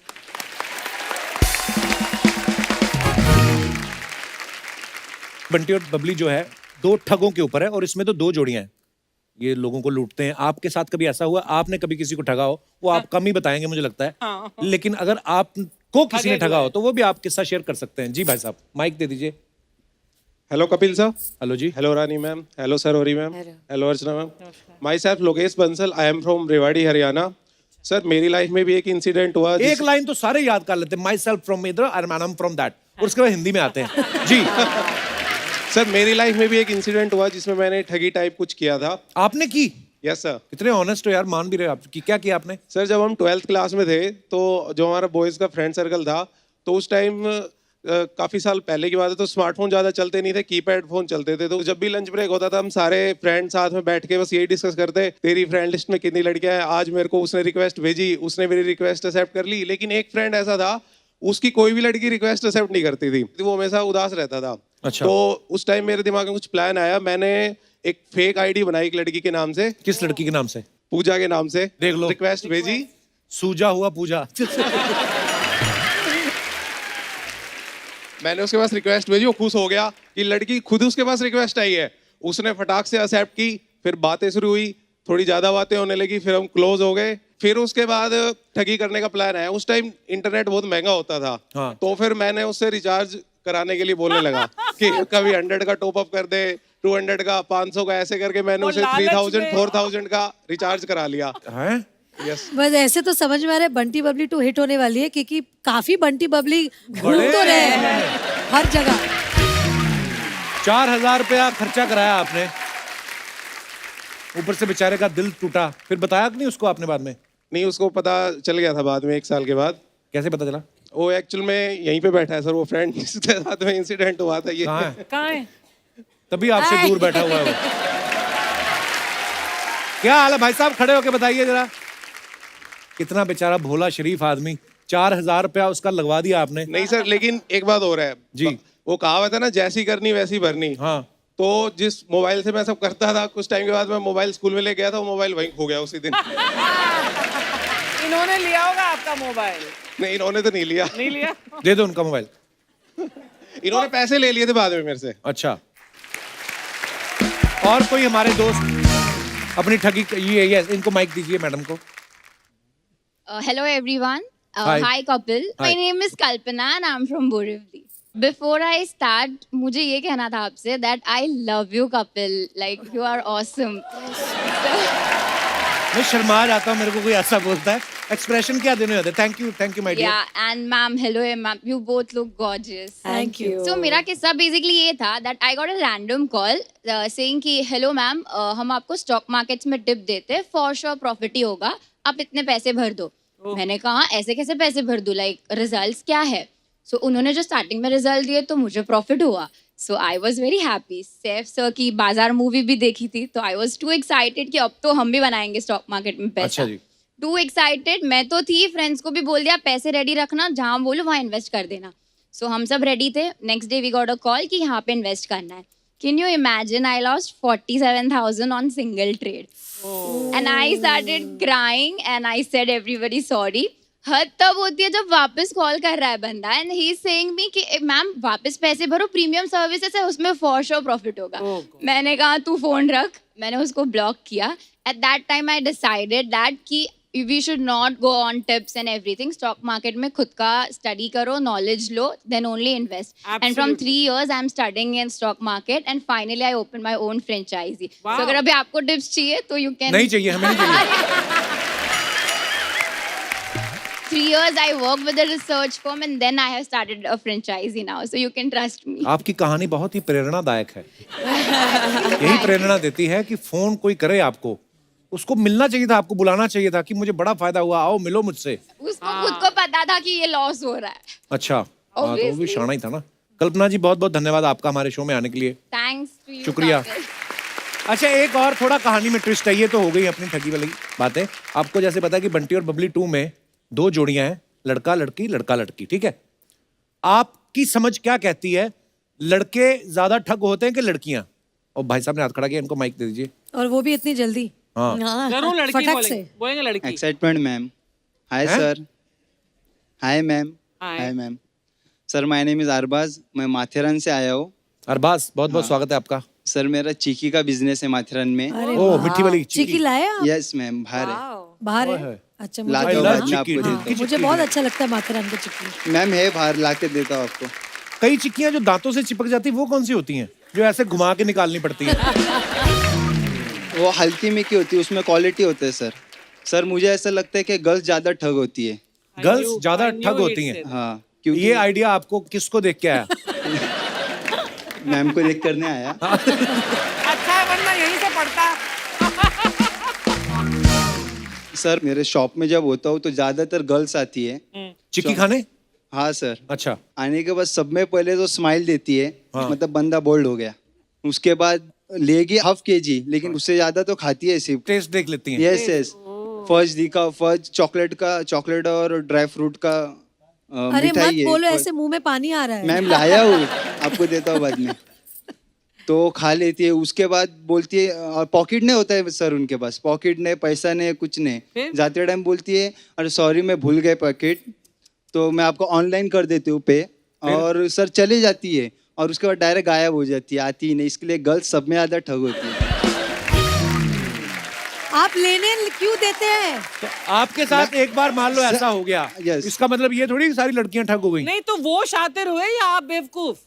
बंटी और बबली जो है दो ठगों के ऊपर है और इसमें तो दो जोड़ियां हैं, ये लोगों को लूटते हैं। आपके साथ कभी ऐसा हुआ आपने कभी किसी को ठगा हो? वो आप कम ही बताएंगे मुझे लगता है, लेकिन अगर आपको किसी ने ठगा हो तो वो भी आप किस्सा शेयर कर सकते हैं। जी भाई साहब माइक दे दीजिए। Hello Kapil sir. हेलो जी। Hello Rani ma'am. हेलो सरोरी ma'am. Hello Archana ma'am. Myself Lokesh Bansal, I am from Rewari Haryana. Sir मेरी लाइफ में भी एक इंसिडेंट हुआ। एक लाइन तो सारे याद कर लेते हैं, माई सेल्फ फ्रॉम इधर आई एम फ्रॉम दैट, और उसके बाद हिंदी में आते हैं। जी। सर मेरी लाइफ में भी एक इंसिडेंट हुआ जिसमें मैंने ठगी टाइप कुछ किया था। आपने की? Yes sir. कितने ऑनेस्ट हो यार, मान भी रहे हो आप कि क्या किया आपने? सर जब हम 12th क्लास में थे तो जो हमारा बॉयज का फ्रेंड सर्कल था तो उस टाइम काफी साल पहले की बात है तो स्मार्टफोन ज्यादा चलते नहीं थे, कीपैड फोन चलते थे। तो जब भी लंच ब्रेक होता था हम सारे फ्रेंड साथ में बैठ के बस यही डिस्कस करते, तेरी फ्रेंड लिस्ट में कितनी लड़कियां हैं, आज मेरे को उसने रिक्वेस्ट भेजी, उसने मेरी रिक्वेस्ट एक्सेप्ट कर ली। लेकिन एक फ्रेंड ऐसा था उसकी कोई भी लड़की रिक्वेस्ट एक्सेप्ट नहीं करती थी, वो हमेशा उदास रहता था। अच्छा। तो उस टाइम मेरे दिमाग में कुछ प्लान आया, मैंने एक फेक आईडी बनाई एक लड़की के नाम से। किस लड़की के नाम से? पूजा के नाम से। देख लो। रिक्वेस्ट भेजी, सूजा हुआ पूजा। मैंने उसके पास रिक्वेस्ट भेजी, वो खुश हो गया कि लड़की खुद उसके पास रिक्वेस्ट आई है। उसने फटाक से एक्सेप्ट की, फिर बातें शुरू हुई, थोड़ी ज्यादा बातें होने लगी, फिर हम क्लोज हो गए। फिर उसके बाद ठगी करने का प्लान आया। उस टाइम इंटरनेट बहुत महंगा होता था। हाँ। तो फिर मैंने उससे रिचार्ज कराने के लिए बोलने लगा कि कभी 100 का टॉप अप कर दे, 200 का, 500 का, ऐसे करके मैंने वो उसे लालच 3000 में- 4000 का रिचार्ज करा लिया। हैं? यस। बस ऐसे तो समझ में आ रहा है बंटी बबली 2 हिट होने वाली है, क्योंकि काफी बंटी बबली घूम तो रहे हैं हर जगह। 4000 रुपया खर्चा कराया आपने, ऊपर से बेचारे का दिल टूटा, फिर बताया कि नहीं उसको आपने बाद में? नहीं, उसको पता चल गया था बाद में, 1 साल के बाद। कैसे पता चला? वो एक्चुअल में यहीं पे बैठा है सर, वो फ्रेंड जिसके साथ में इंसिडेंट हुआ था ये। कहाँ है? कहाँ है? तभी आपसे दूर बैठा हुआ है वो। क्या हाल है भाई साहब, खड़े होके बताइए जरा। कितना बेचारा भोला शरीफ आदमी, 4000 रुपया उसका लगवा दिया आपने। नहीं सर, लेकिन एक बात हो रहा है जी। वो कहावत है ना, जैसी करनी वैसी भरनी। हाँ। तो जिस मोबाइल से मैं सब करता था, कुछ टाइम के बाद मैं मोबाइल स्कूल में ले गया था, वो मोबाइल वहीं खो गया उसी दिन। इन्होंने लिया होगा आपका मोबाइल? नहीं, इन्होंने तो नहीं लिया। नहीं लिया? दे दो उनका मोबाइल। इन्होंने पैसे ले लिए थे बाद में मेरे से। अच्छा, और कोई हमारे दोस्त अपनी ठगी ये इनको माइक दीजिए मैडम को। Hello everyone. Hi. Hi Kapil. Hi. My name is Kalpana and I'm from Borivali. Before I start, मुझे ये कहना था आपसे that I love you Kapil. Like you are awesome. मैं शर्मा जाता हूँ, मेरे को कोई ऐसा बोलता है, एक्सप्रेशन क्या देने होते हैं? Thank you my dear. Yeah, and ma'am, hello ma'am. You both look gorgeous. Thank you. So मेरा किस्सा बेसिकली ये था that I got a random call saying कि hello ma'am, हम आपको स्टॉक मार्केट्स में टिप देते हैं, for sure प्रॉफिट ही होगा, आप इतने पैसे भर दो। मैंने कहा ऐसे कैसे पैसे भर दूं, लाइक रिजल्ट्स क्या है? सो उन्होंने जो स्टार्टिंग में रिजल्ट दिए तो मुझे प्रॉफिट हुआ। So I was very happy. Saif sir की बाजार मूवी भी देखी थी, तो आई वॉज टू एक्साइटेड कि अब तो हम भी बनाएंगे स्टॉक मार्केट में पैसा। अच्छा जी। टू एक्साइटेड मैं तो थी, फ्रेंड्स को भी बोल दिया पैसे रेडी रखना, जहाँ बोलो वहाँ इन्वेस्ट कर देना। सो हम सब रेडी थे। Next day we got a call कि यहाँ पे इन्वेस्ट करना है। Can you imagine, I lost 47,000 on single trade. And I started crying and I said everybody sorry. हद तब होती है जब वापस कॉल कर रहा है बंदा and he is saying me कि मैम वापस पैसे भरो, प्रीमियम सर्विसेज है, उसमें फॉर श्योर प्रॉफिट होगा। मैंने कहा तू फोन रख, मैंने उसको ब्लॉक किया। At that time I decided that कि we should not go on tips and everything. Stock market में खुद का स्टडी करो, नॉलेज लो, then only invest. And from 3 years I am studying in stock market and finally I open my own franchise. तो अगर अभी आपको tips चाहिए तो यू कैन। नहीं चाहिए, हमें नहीं चाहिए। 3 years I worked with a research firm and then I have started a franchisee now, so you can trust me. आपकी कहानी बहुत ही प्रेरणादायक है। यही प्रेरणा देती है कि फोन कोई करे आपको, उसको मिलना चाहिए था, आपको बुलाना चाहिए था कि मुझे बड़ा फायदा हुआ, आओ मिलो मुझसे। उसको खुद को पता था कि ये लॉस हो रहा है। अच्छा, हाँ, तो वो भी Obviously. शाना ही था ना। कल्पना जी बहुत बहुत धन्यवाद आपका हमारे शो में आने के लिए। Thanks to you. शुक्रिया। Kapil. अच्छा, एक और थोड़ा कहानी में ट्विस्ट है। ये तो हो गई अपनी ठगी वाली बातें। आपको जैसे पता है कि बंटी और बबली 2 में 2 जोड़ियां हैं, लड़का लड़की लड़का लड़की, ठीक है? आपकी समझ क्या कहती है, लड़के ज्यादा ठग होते हैं कि लड़कियां? और भाई साहब ने हाथ खड़ा किया, इनको माइक दे दीजिए। और वो भी इतनी जल्दी। हाँ। जरूर लड़की फटक बोलेंगे, से। बोलेंगे लड़की। Excitement ma'am. हाय हैं? Sir. Hi ma'am. Hi. Hi ma'am. Sir my name is Arbaaz, मैं माथेरन से आया हूँ। अरबाज, बहुत बहुत स्वागत है आपका। सर मेरा चीकी का बिजनेस है माथेरन में। अरे ओ, वाह। मिट्टी वाली चिकी लाए आप? यस मैम, बाहर है। बाहर ओए है? होए। अच्छा, लाते मुझे हो love बाद में आपको चिक्की, देता हाँ। मुझे बहुत अच्छा लगता है माथेरान का चिक्की। मैम है बाहर, ला के देता हूँ आपको। कई चिक्कियां जो दांतों से चिपक जाती, वो कौन सी होती हैं जो ऐसे घुमा के निकालनी पड़ती है? वो हल्की में की होती है, उसमें क्वालिटी होता है सर। सर मुझे ऐसा लगता है कि गर्ल्स ज्यादा ठग होती है। गर्ल्स ज्यादा ठग होती हैं। हाँ, क्योंकि ये आइडिया आपको किसको देख के आया? मैम को देख करने आया। अच्छा है, वरना यहीं से पढ़ता। सर मेरे शॉप में जब होता हूँ तो ज्यादातर गर्ल्स आती है। चिक्की खाने? हाँ सर। अच्छा। आने के बाद सब में पहले तो स्माइल देती है, हाँ। मतलब बंदा बोल्ड हो गया। उसके बाद लेगी ½ kg, लेकिन उससे ज्यादा तो खाती है सिर्फ। टेस्ट देख लेती हैं। Yes yes. फर्ज चॉकलेट और ड्राई फ्रूट का अरे मत मिठाई है। बोलो, ऐसे मुंह में पानी आ रहा है। मैम लाया हूँ, आपको देता हूँ बाद में। तो खा लेती है, उसके बाद बोलती है, और पॉकेट नहीं होता है सर उनके पास, पॉकेट नहीं, पैसा नहीं, कुछ नहीं। फिर? जाते टाइम बोलती है अरे सॉरी मैं भूल गए पॉकेट, तो मैं आपको ऑनलाइन कर देती हूँ पे। और सर चली जाती है और उसके बाद डायरेक्ट गायब हो जाती है, आती ही नहीं। इसके लिए गर्ल्स सब में ज्यादा ठग होती है। आप लेने क्यों देते हैं? तो आपके साथ एक बार मान लो ऐसा हो गया, Yes. इसका मतलब ये थोड़ी कि सारी लड़कियां ठग हो गई। नहीं तो वो शातिर हुए या आप बेवकूफ?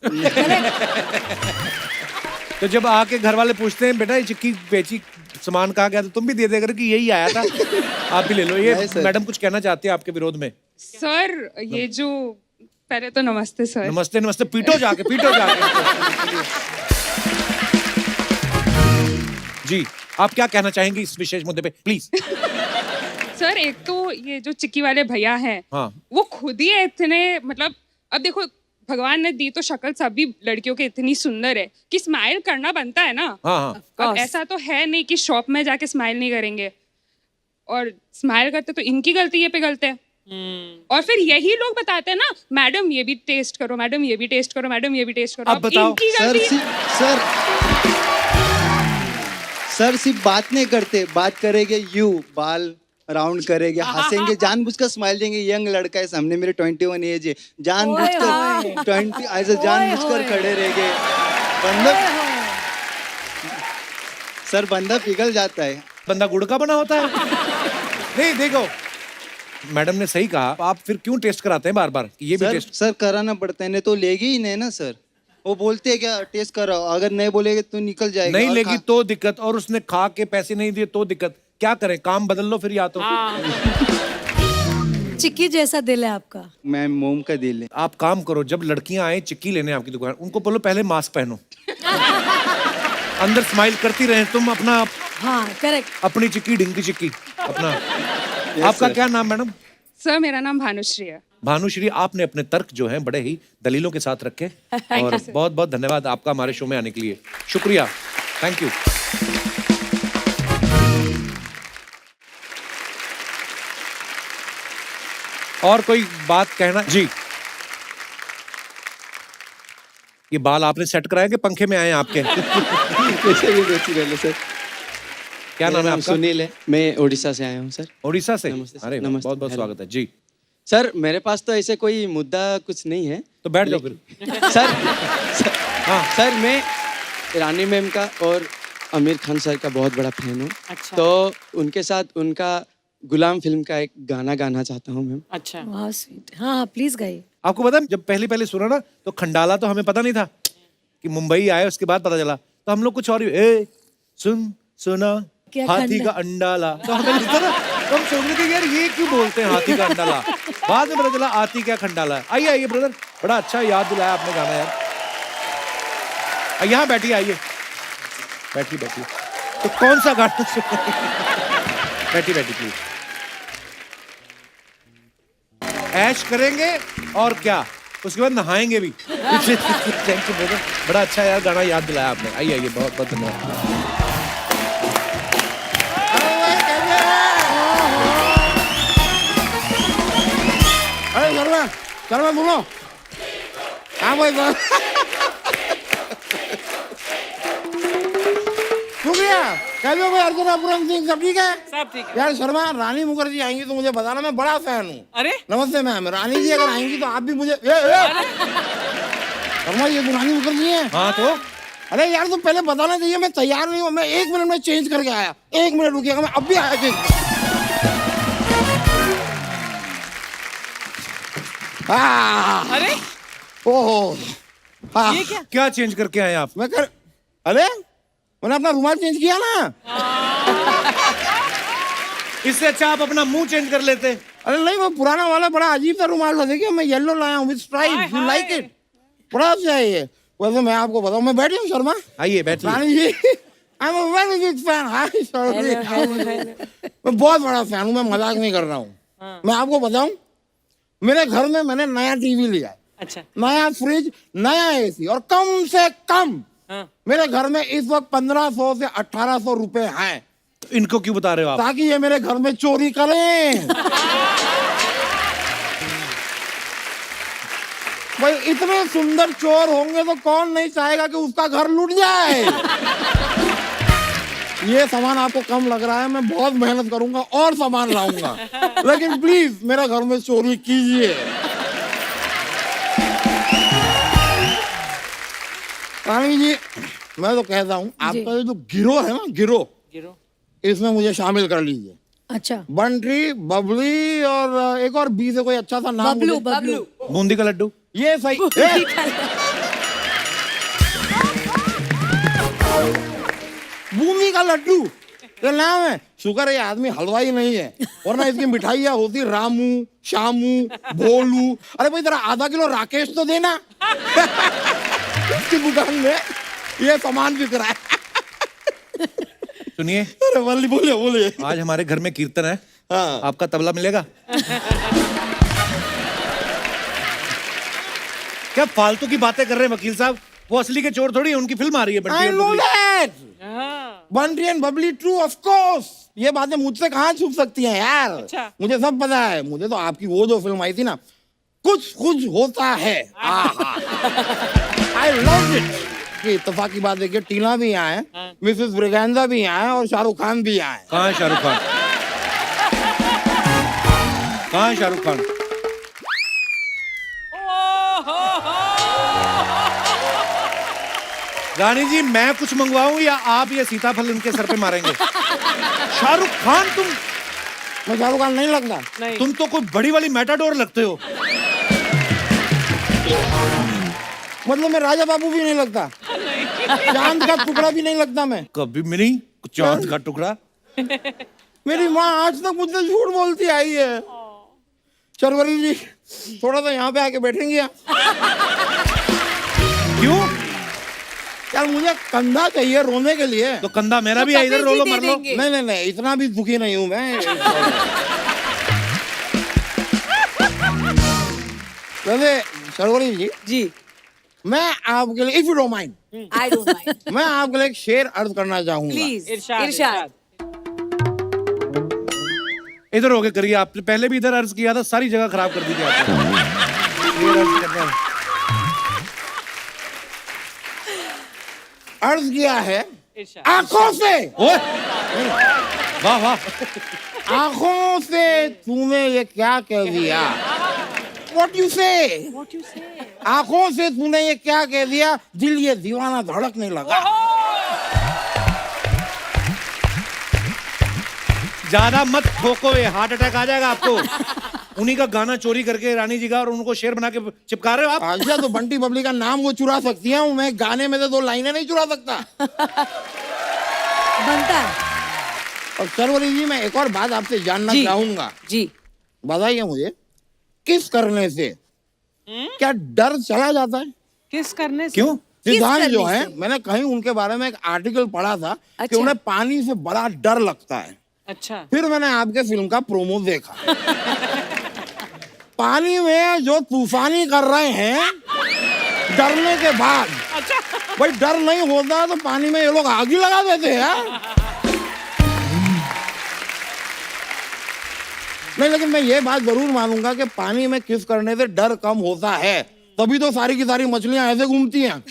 तो जब आके घर वाले पूछते हैं बेटा ये चिक्की बेची सामान कहाँ गया, तो तुम भी दे देकर कि यही आया था, आप भी ले लो। ये मैडम कुछ कहना चाहती है आपके विरोध में? सर ये जो पहले तो नमस्ते सर। नमस्ते नमस्ते, पीटो जाके, पीटो जाके। जी, आप क्या कहना चाहेंगे इस विशेष मुद्दे पे, प्लीज? सर एक तो ये जो चिक्की वाले भैया हैं, हाँ। वो खुद ही इतने, मतलब अब देखो भगवान ने दी तो शक्ल सभी लड़कियों की इतनी सुंदर है कि स्माइल करना बनता है ना। हाँ हाँ। अब ऐसा तो है नहीं कि शॉप में जाके स्माइल नहीं करेंगे, और स्माइल करते तो इनकी गलती ये पिघलते हैं। और फिर यही लोग बताते हैं ना मैडम ये भी टेस्ट करो, मैडम ये भी टेस्ट करो, मैडम ये भी टेस्ट करो। अब बताओ। इनकी सर गलती। सर सिर्फ बात नहीं करते, बात करेंगे यू बाल राउंड करेंगे, हंसेंगे, जानबूझकर स्माइल देंगे। यंग लड़का है सामने, मेरे 21 एज है, जानबूझकर 20 ऐसे जानबूझकर खड़े रहेंगे। बंदा सर बंदा पिघल जाता है। बंदा गुड़ का बना होता है। नहीं देखो, मैडम ने सही कहा, आप फिर क्यों टेस्ट कराते हैं बार बार कि ये भी सर टेस्ट? सर कराना पड़ता है, नहीं तो लेगी ही नहीं ना सर। वो बोलते हैं क्या टेस्ट कराओ, अगर नहीं बोलेगे तो निकल जाएगा। नहीं और लेगी तो दिक्कत, और उसने खा के पैसे नहीं दिए तो दिक्कत। क्या करें, काम बदल लो फिर, या तो चिक्की जैसा दिल है आपका। मैं मोम का दिल है। आप काम करो, जब लड़कियां आए चिक्की लेने आपकी दुकान, उनको बोलो पहले मास्क पहनो, अंदर स्माइल करती रहे, तुम अपना हाँ करेक्ट। अपनी चिक्की ढिंकी चिक्की अपना। आपका क्या नाम मैडम? सर मेरा नाम भानुश्री है। भानुश्री, आपने अपने तर्क जो हैं बड़े ही दलीलों के साथ रखे, और बहुत बहुत धन्यवाद आपका हमारे शो में आने के लिए। शुक्रिया, थैंक यू। और कोई बात कहना? जी, ये बाल आपने सेट कराए कि पंखे में आए हैं आपके? सर क्या नाम है आपका? सुनील है, मैं उड़ीसा से आया हूँ सर। उड़ीसा से? नमस्ते सर। अरे नमस्ते, बहुत बहुत हेलो। स्वागत है जी। सर मेरे पास तो ऐसे कोई मुद्दा कुछ नहीं है। तो बैठ जाओ फिर। सर हाँ। सर मैं रानी मैम का और आमिर खान सर का बहुत बड़ा फैन हूँ। अच्छा। तो उनके साथ उनका गुलाम फिल्म का एक गाना गाना चाहता हूँ मैम। अच्छा। वाह स्वीट। हाँ हाँ प्लीज गाइए। आपको पता है, जब पहले पहले सुना ना तो खंडाला तो हमें पता नहीं था कि मुंबई आए, उसके बाद पता चला। तो हम लोग कुछ और ही, ए सुन सुना क्या हाथी खंडा? का अंडाला, तो हमें लगता ना, तो हम सोच रहे थे यार ये क्यों बोलते हैं हाथी का अंडाला। बाद में पता चला आती क्या खंडाला है। आइए आइए ब्रदर, बड़ा अच्छा याद दिलाया आपने गाना यार। यहाँ बैठिए, आइए बैठिए बैठिए। तो कौन सा गाना बैठिए बैठिए प्लीज। ऐश करेंगे और क्या, उसके बाद नहाएंगे भी। थैंक यू ब्रदर, बड़ा अच्छा यार गाना याद दिलाया आपने। आइए आइए, बहुत बहुत धन्यवाद। अरे शर्मा, शर्मा बोलो। हाँ भाई बोल। शुक्रिया। कैसे हो भाई अर्जुन सिंह, सब ठीक है? सब ठीक है। यार शर्मा, रानी मुखर्जी आएंगी तो मुझे बताना, मैं बड़ा फैन हूँ। अरे नमस्ते मैम, रानी जी अगर आएंगी तो आप भी मुझे शर्मा ये तो रानी मुखर्जी है। हाँ तो अरे यार तुम पहले बताना चाहिए, मैं तैयार नहीं हूँ, मैं 1 मिनट में चेंज करके आया। 1 मिनट रुकिएगा, मैं अब भी आया चेंज। अरे ओहो हाँ। ये क्या? क्या चेंज करके आए आप? मैं कर अरे मैंने अपना रुमाल चेंज किया ना। इससे अच्छा आप अपना मुंह चेंज कर लेते। अरे नहीं, वो पुराना वाला बड़ा अजीब सा रुमाल था, देखिए मैं येलो लाया हूँ with stripe, you like it, बड़ा अच्छा है ये। वैसे मैं आपको बताऊँ, मैं बैठी हूँ शर्मा। आइए बैठिए। Rani ji, I am a very big fan. Hi sorry, मैं बहुत बड़ा फैन हूँ, मैं मजाक नहीं कर रहा हूँ। मैं आपको बताऊँ, मेरे घर में मैंने नया टीवी लिया है, अच्छा। नया फ्रिज, नया एसी, और कम से कम हाँ। मेरे घर में इस वक्त 1500 से 1800 रुपए हैं, तो इनको क्यों बता रहे हो आप? ताकि ये मेरे घर में चोरी करें। भाई इतने सुंदर चोर होंगे तो कौन नहीं चाहेगा कि उसका घर लूट जाए। ये सामान आपको कम लग रहा है, मैं बहुत मेहनत करूंगा और सामान लाऊंगा, लेकिन प्लीज मेरा घर में चोरी कीजिए। रानी जी, मैं तो कहता हूँ आपका ये जो गिरोह है ना, गिरोह, इसमें मुझे शामिल कर लीजिए। अच्छा। बंटी, बबली और एक और बी से कोई अच्छा सा नाम। बबलू, बबलू। बूंदी का लड्डू। ये सही। बूंदी का लड्डू ये नाम है। शुक्र है ये आदमी हलवाई नहीं है, वरना इसकी मिठाइयाँ होती रामू, शामू, भोलू। अरे भाई जरा आधा किलो राकेश तो देना। इसकी दुकान में ये सामान बिक रहा है। सुनिए, अरे वल्ली बोलिए बोलिए। आज हमारे घर में कीर्तन है, हाँ। आपका तबला मिलेगा? क्या फालतू की बातें कर रहे हैं वकील साहब? वो असली के चोर थोड़ी है, उनकी फिल्म आ रही है I बंटी और know Babli. that. Bunty and Babli true of course. ये बातें मुझसे कहाँ छुप सकती हैं यार। अच्छा। मुझे सब पता है। मुझे तो आपकी वो जो फिल्म आई थी ना, कुछ कुछ होता है, आई लव इट। ये इत्तेफाक की बात देखिए, टीना भी यहाँ है, मिसेस ब्रिगेंजा भी यहाँ है और शाहरुख खान भी यहाँ है। कहाँ है शाहरुख खान? कहाँ है शाहरुख खान? रानी जी, मैं कुछ मंगवाऊं या आप ये सीताफल इनके सर पे मारेंगे? शाहरुख खान तुम? मैं शाहरुख खान नहीं लगता। नहीं। तुम तो कोई बड़ी वाली मैटाडोर लगते हो। मतलब मैं राजा बाबू भी नहीं लगता, चांद का टुकड़ा भी नहीं लगता मैं। कभी भी नहीं, चांद का टुकड़ा। मेरी माँ आज तक मुझसे झूठ बोलती आई है। शर्वरी जी थोड़ा सा यहाँ पे आके बैठेंगे आप? क्यों? यार मुझे कंधा चाहिए रोने के लिए। तो कंधा मेरा भी है, इधर रो लो, मर लो। नहीं नहीं नहीं, इतना भी दुखी नहीं हूँ मैं। वैसे शर्वरी जी, मैं आपके लिए, if you don't mind, I don't mind, मैं आपके लिए एक शेर अर्ज करना चाहूंगा। प्लीज इरशाद, इरशाद। इधर होके करिए, आपने पहले भी इधर अर्ज किया था, सारी जगह खराब कर दी थी आपने। ये अर्ज करना है। अर्ज किया है इरशाद। आंखों से। ओए, वाह वाह। आंखों से तूने ये क्या कह दिया? What you say? आंखों से तूने ये क्या कह दिया? दिल ये दीवाना धड़कने लगा। ज्यादा मत ठोको, ये हार्ट अटैक आ जाएगा आपको। उन्हीं का गाना चोरी करके रानी जी का और उनको शेर बना के चिपका रहे हो आप। अच्छा तो बंटी बबली का नाम वो चुरा सकती है, मैं गाने में से 2 लाइनें नहीं चुरा सकता। बनता है। और सरवरी जी, मैं एक और बात आपसे जानना जी। चाहूंगा। जी, बताइए मुझे, किस करने से क्या डर चला जाता है? किस करने से? क्यों? सिद्धांत करने जो है, से? मैंने कहीं उनके बारे में एक आर्टिकल पढ़ा था कि अच्छा। उन्हें पानी से बड़ा डर लगता है। अच्छा। फिर मैंने आपके फिल्म का प्रोमो देखा। पानी में जो तूफानी कर रहे हैं डरने के बाद, भाई डर नहीं होता तो पानी में ये लोग आग ही लगा देते हैं। नहीं, लेकिन मैं ये बात जरूर मानूंगा कि पानी में किस करने से डर कम होता है, तभी तो सारी की सारी मछलियां ऐसे घूमती हैं।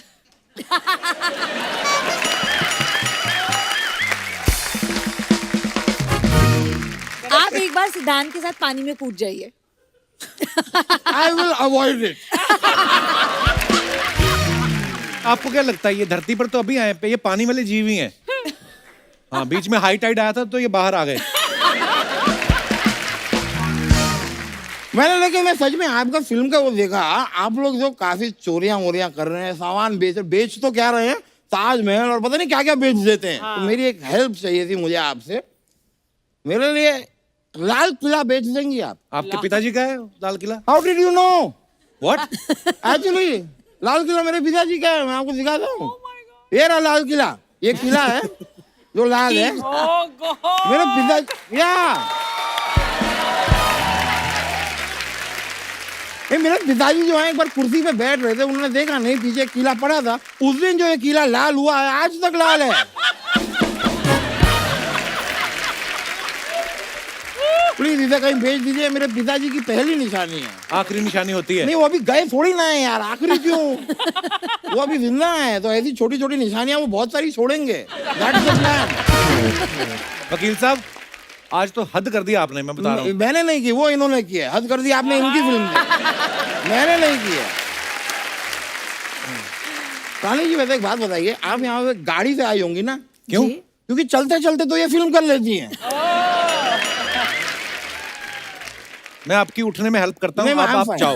आप एक बार सिद्धांत के साथ पानी में कूद जाइए। I will avoid it. आपको क्या लगता है, ये धरती पर तो अभी आए पे, ये पानी वाले जीव ही हैं। हाँ, बीच में हाई टाइड आया था तो ये बाहर आ गए। मैंने, लेकिन मैं सच में आपका फिल्म का वो देखा, आप लोग जो काफी चोरियां वोरियां कर रहे हैं, सामान बेच तो क्या रहे हैं, ताजमहल और पता नहीं क्या क्या बेच देते हैं। तो मेरी एक हेल्प चाहिए थी मुझे आपसे, मेरे लिए लाल किला बेच देंगी आप? आपके पिताजी का है Lal Qila? How did you know? What? Actually Lal Qila मेरे पिताजी का है, मैं आपको दिखाता हूँ। ये रहा लाल किला, ये किला है जो लाल है, Oh God! मेरे पिताजी। ये मेरे पिताजी जो है एक बार कुर्सी पे बैठ रहे थे, उन्होंने देखा नहीं पीछे किला पड़ा था, उस दिन जो ये किला लाल हुआ है आज तक लाल है। प्लीज इसे कहीं भेज दीजिए, मेरे पिताजी की पहली निशानी है। आखिरी निशानी होती है। नहीं, वो अभी गए थोड़ी ना है यार, आखिरी क्यों? वो अभी जिंदा है, तो ऐसी छोटी छोटी निशानियां वो बहुत सारी छोड़ेंगे। That is the plan। वकील साहब, आज तो हद कर दिया आपने, मैं बता रहा हूँ। मैंने नहीं की, वो इन्होंने की है। हद कर दी आपने इनकी फिल्म में, मैंने नहीं की है। रानी जी, वैसे एक बात बताइए, आप यहाँ पे गाड़ी से आई होंगी ना? क्यों? क्योंकि चलते चलते तो ये फिल्म कर लेती हैं। मैं आपकी उठने में हेल्प करता हूँ, नहीं, आप I'm जाओ।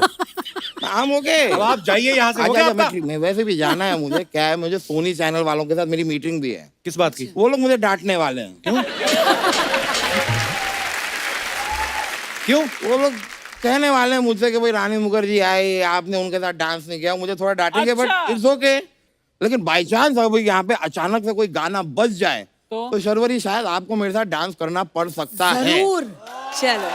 काम हो गए। अब आप जाइए यहाँ से, हो अच्छा, गया अच्छा, आपका? मैं वैसे भी जाना है मुझे, क्या है, मुझे सोनी चैनल वालों के साथ मेरी मीटिंग भी है। किस बात की? वो लोग मुझे डांटने वाले हैं। क्यों? वो लोग कहने वाले हैं मुझसे कि भाई रानी मुखर्जी आए, आपने उनके साथ डांस नहीं किया, मुझे थोड़ा डांटेंगे, बट अच्छा। It's okay. लेकिन बाई चांस अगर यहाँ पे अचानक से कोई गाना बज जाए तो शर्वरी शायद आपको मेरे साथ डांस करना पड़ सकता है। जरूर चलो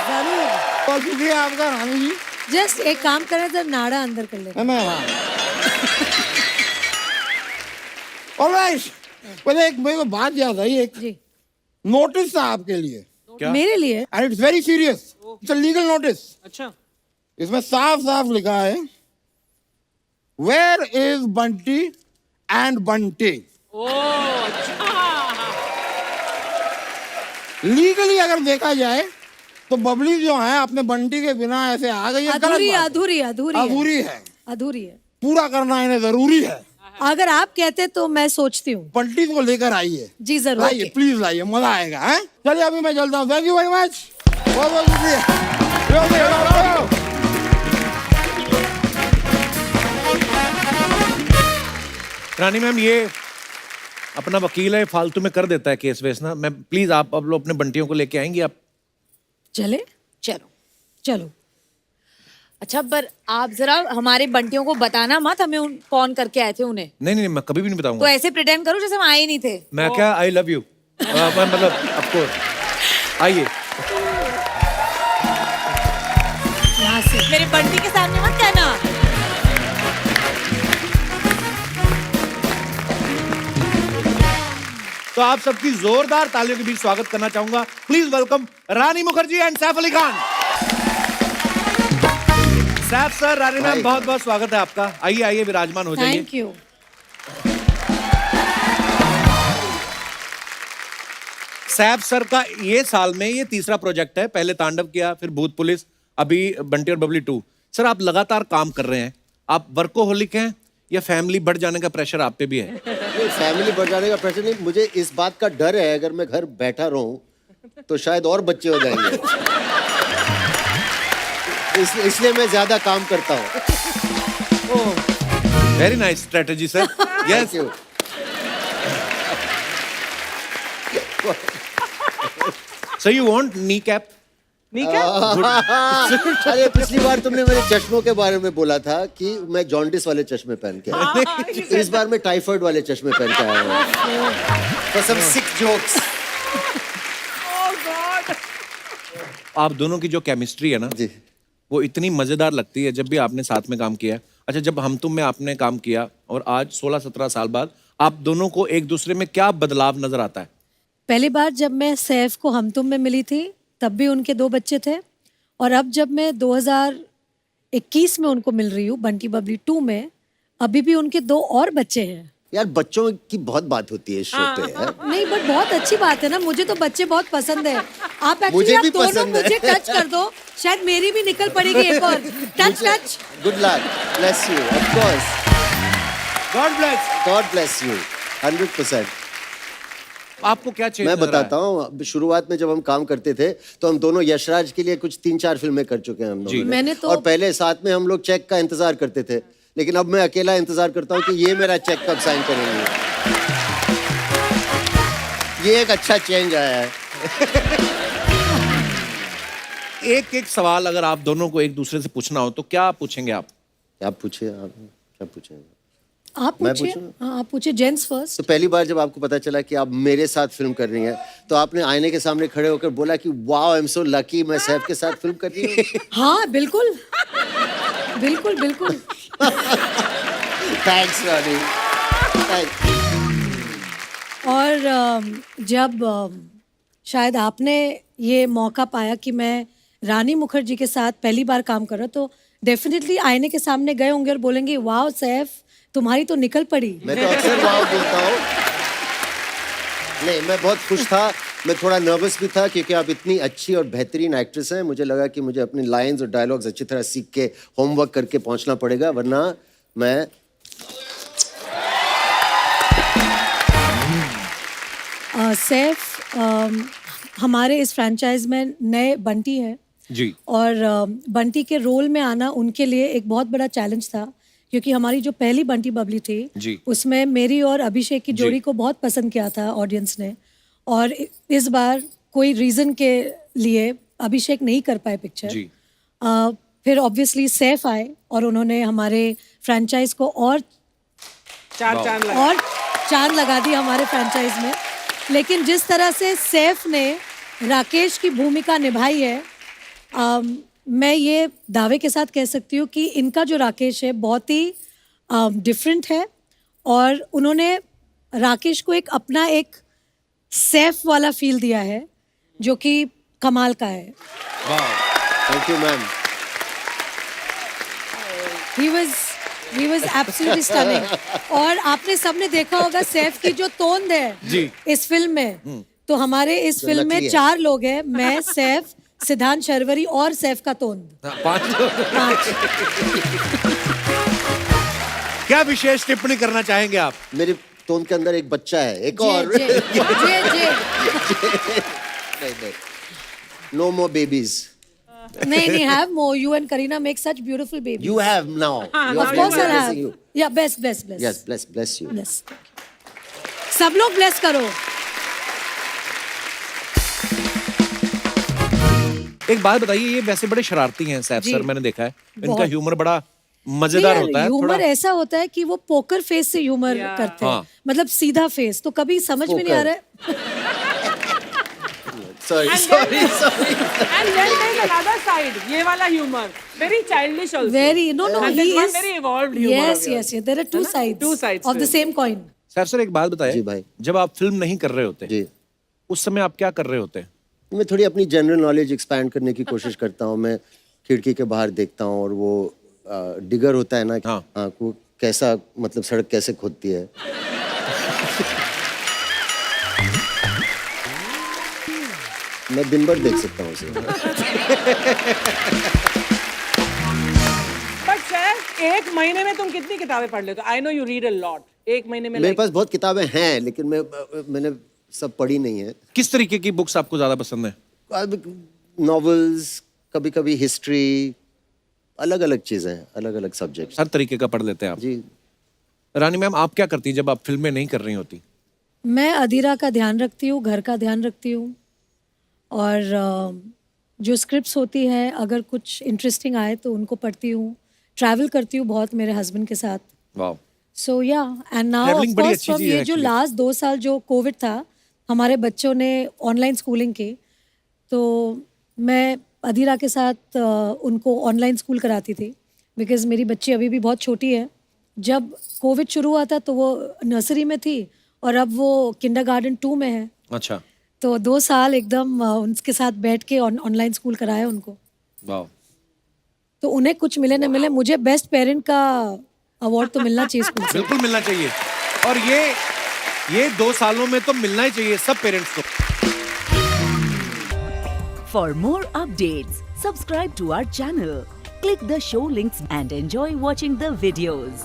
जरूर। तो शुक्रिया आपका रानी जी। जस्ट एक काम करें तो नाड़ा अंदर कर ले। मैं ऑलराइट, पहले एक मेरे को बात याद आई, एक जी नोटिस था आपके लिए, मेरे लिए। And it's very serious, it's a legal notice. अच्छा, इसमें साफ साफ लिखा है, where is Bunty and Bunty. ओ अच्छा, लीगली अगर देखा जाए तो बबली जो है अपने बंटी के बिना ऐसे आ गई है, गलत अधूरी बात है। अधूरी अधूरी है। अधूरी है, अधूरी है। पूरा करना इन्हें जरूरी है। अगर आप कहते तो मैं सोचती हूँ। बंटी को लेकर आइए, जी जरूर। लाइए, प्लीज लाइए, मजा आएगा। हैं, चलिए अभी मैं चलता हूँ। थैंक यू वेरी मच, बहुत बहुत शुक्रिया। रानी मैम, ये अपना वकील है, फालतू में कर देता है केस वेस ना। मैं प्लीज, आप अब लोग अपने बंटियों को लेके आएंगी आप? चले चलो चलो। अच्छा, पर आप जरा हमारे बंटियों को बताना मत हमें कौन करके आए थे उन्हें। नहीं नहीं, मैं कभी भी नहीं तो बताऊंगा। ऐसे प्रिटेंड करो जैसे हम आए ही नहीं थे। मैं क्या, आई लव यू, मतलब आपको आइए। यहाँ से मेरे बंटी के सामने मत कहना। तो आप सबकी जोरदार तालियों के बीच स्वागत करना चाहूंगा। Please welcome Rani Mukherjee and Saif Ali Khan. Saif sir, Rani ma'am, बहुत बहुत स्वागत है आपका। आइए आइए, विराजमान हो जाइए। Thank you. सैफ सर का ये साल में ये तीसरा प्रोजेक्ट है। पहले तांडव किया, फिर भूत पुलिस, अभी बंटी और बबली 2। सर, आप लगातार काम कर रहे हैं। आप वर्कोहोलिक हैं या फैमिली बढ़ जाने का प्रेशर आप पे भी है? नहीं, फैमिली बढ़ जाने का प्रेशर नहीं, मुझे इस बात का डर है अगर मैं घर बैठा रहूं तो शायद और बच्चे हो जाएंगे। इसलिए मैं ज्यादा काम करता हूँ। Very nice strategy sir. Yes. So you want knee cap? अरे पिछली बार तुमने मेरे चश्मों के बारे में बोला था कि मैं जॉन्डिस वाले चश्मे पहन के आया। इस बार मैं टाइफाइड वाले चश्मे पहन के आया हूँ। For some sick jokes। आप दोनों की जो केमिस्ट्री है ना जी, वो इतनी मजेदार लगती है जब भी आपने साथ में काम किया। अच्छा, जब हम तुम में आपने काम किया और आज 16-17 साल बाद आप दोनों को एक दूसरे में क्या बदलाव नजर आता है? पहली बार जब मैं सैफ को हम तुम में मिली थी तब भी उनके 2 बच्चे थे, और अब जब मैं 2021 में उनको मिल रही हूँ बंटी बबली 2 में, अभी भी उनके 2 और बच्चे हैं। यार बच्चों की बहुत बात होती है इस शो पे यार। नहीं, बट बहुत अच्छी बात है ना, मुझे तो बच्चे बहुत पसंद है। आप मुझे एक्चुअली आप भी दोनों पसंद है। मुझे टच कर दो, शायद मेरी भी निकल पड़ेगी एक और। Touch touch. Good luck, bless you, of course, God bless you, 100%। आपको क्या चाहिए? मैं बताता हूँ, शुरुआत में जब हम काम करते थे तो हम दोनों यशराज के लिए कुछ 3-4 फिल्में कर चुके हैं हम दोनों ने। मैंने तो और पहले साथ में हम लोग चेक का इंतजार करते थे, लेकिन अब मैं अकेला इंतजार करता हूँ कि ये मेरा चेक कब साइन करेंगे। ये एक अच्छा चेंज आया है। एक एक सवाल अगर आप दोनों को एक दूसरे से पूछना हो तो क्या पूछेंगे आप? क्या पूछे आप, क्या पूछे? आप मैं पूछिए। पूछूं? हाँ, आप पूछिए। Gents first. तो पहली बार जब आपको पता चला कि आप मेरे साथ फिल्म कर रही हैं तो आपने आईने के सामने खड़े होकर बोला कि wow, I am so lucky, मैं सैफ के साथ फिल्म कर रही हूँ। हाँ बिल्कुल बिल्कुल बिल्कुल। थैंक्स रानी, थैंक्स। और जब शायद आपने ये मौका पाया कि मैं रानी मुखर्जी के साथ पहली बार काम कर रहा, तो डेफिनेटली आईने के सामने गए होंगे और बोलेंगे वाओ सैफ, तुम्हारी तो निकल पड़ी। मैं तो अक्सर वाओ बोलता हूँ। नहीं, मैं बहुत खुश था, मैं थोड़ा नर्वस भी था क्योंकि आप इतनी अच्छी और बेहतरीन एक्ट्रेस हैं। मुझे लगा कि मुझे अपनी लाइंस और डायलॉग्स अच्छी तरह सीख के होमवर्क करके पहुंचना पड़ेगा, वरना मैं सैफ हमारे इस फ्रेंचाइज में नए बंटी हैं जी। और बंटी के रोल में आना उनके लिए एक बहुत बड़ा चैलेंज था, क्योंकि हमारी जो पहली बंटी बबली थी जी। उसमें मेरी और अभिषेक की जोड़ी को बहुत पसंद किया था ऑडियंस ने, और इस बार कोई रीजन के लिए अभिषेक नहीं कर पाए पिक्चर। जी। फिर ऑब्वियसली सैफ आए और उन्होंने हमारे फ्रेंचाइज को और चांद लगा दी हमारे फ्रेंचाइज में। लेकिन जिस तरह से सैफ ने राकेश की भूमिका निभाई है, मैं ये दावे के साथ कह सकती हूँ कि इनका जो राकेश है बहुत ही डिफरेंट है, और उन्होंने राकेश को एक अपना एक सैफ वाला फील दिया है जो कि कमाल का है। Thank you ma'am. He was absolutely stunning। और आपने सबने देखा होगा सैफ की जो तोंद है जी। इस फिल्म में, तो हमारे इस जो फिल्म में नकली है। 4 लोग हैं, मैं, सैफ, सिद्धांत शर्वरी और सैफ का तोंद। 5 क्या विशेष टिप्पणी करना चाहेंगे आप? मेरे टोन के अंदर एक बच्चा है, एक और जे। नहीं नो मोर बेबीज। नहीं, have more. You and Kareena make such beautiful babies. You have now. Of course I'll have. Yeah, bless. Yes, bless you. Bless. सब लोग bless करो। एक बात बताइए, ये वैसे बड़े शरारती हैं सैफ जी। सर, मैंने देखा है इनका बहुत। ह्यूमर बड़ा मजेदार होता है। ह्यूमर थोड़ा ऐसा होता है कि वो पोकर फेस से ह्यूमर करते हैं, हाँ। मतलब सीधा फेस, तो कभी समझ में नहीं आ रहा है। Sorry. And then there's another side, ये वाला humor, very childish also. Very no, And he there's one is very evolved humor. yes, of yours. yes. There are two है ना? sides, Two sides of the to same coin. Saif sir एक बात बताइए, जी भाई। जब आप फिल्म नहीं कर रहे होते जी। उस समय आप क्या कर रहे होते हैं? मैं थोड़ी अपनी जनरल नॉलेज एक्सपैंड करने की कोशिश करता हूँ। मैं खिड़की के बाहर देखता हूँ, और वो डिगर होता है ना, हाँ। वो कैसा, मतलब सड़क कैसे खोदती है। मैं दिन भर देख सकता हूँ उसे। But sir, एक महीने में तुम कितनी किताबें पढ़ लेते हो? I know you read a lot. एक महीने में मेरे पास बहुत किताबें हैं, लेकिन मैंने सब पढ़ी नहीं है। किस तरीके की बुक्स आपको ज्यादा पसंद है? नॉवेल्स, कभी कभी हिस्ट्री, अलग अलग चीजें, अलग अलग सब्जेक्ट। हर तरीके का पढ़ लेते हैं आप। जी। रानी मैम, आप क्या करती हैं जब आप फिल्में नहीं कर रही होती? मैं अधीरा का ध्यान रखती हूँ, घर का ध्यान रखती हूँ, और जो स्क्रिप्ट्स होती हैं अगर कुछ इंटरेस्टिंग आए तो उनको पढ़ती हूँ। ट्रैवल करती हूँ बहुत मेरे हस्बैंड के साथ। वाह। सो या एंड नाउ ऑफ Travelling बड़ी कोर्स अच्छी फ्रॉम चीज़ है ये जो actually। लास्ट 2 साल जो कोविड था, हमारे बच्चों ने ऑनलाइन स्कूलिंग की, तो मैं अधीरा के साथ उनको ऑनलाइन स्कूल कराती थी, बिकॉज मेरी बच्ची अभी भी बहुत छोटी है। जब कोविड शुरू हुआ था तो वो नर्सरी में थी, और अब वो किंडरगार्टन 2 में है। अच्छा। तो 2 साल एकदम उनके साथ बैठ के ऑनलाइन स्कूल कराया उनको। वाह। तो उन्हें कुछ मिले न मिले, मुझे बेस्ट पेरेंट का अवार्ड तो मिलना चाहिए स्कूल से। बिल्कुल मिलना चाहिए, और ये 2 सालों में तो मिलना ही चाहिए सब पेरेंट्स को। For more updates, subscribe to our channel, click the show links and enjoy watching the videos.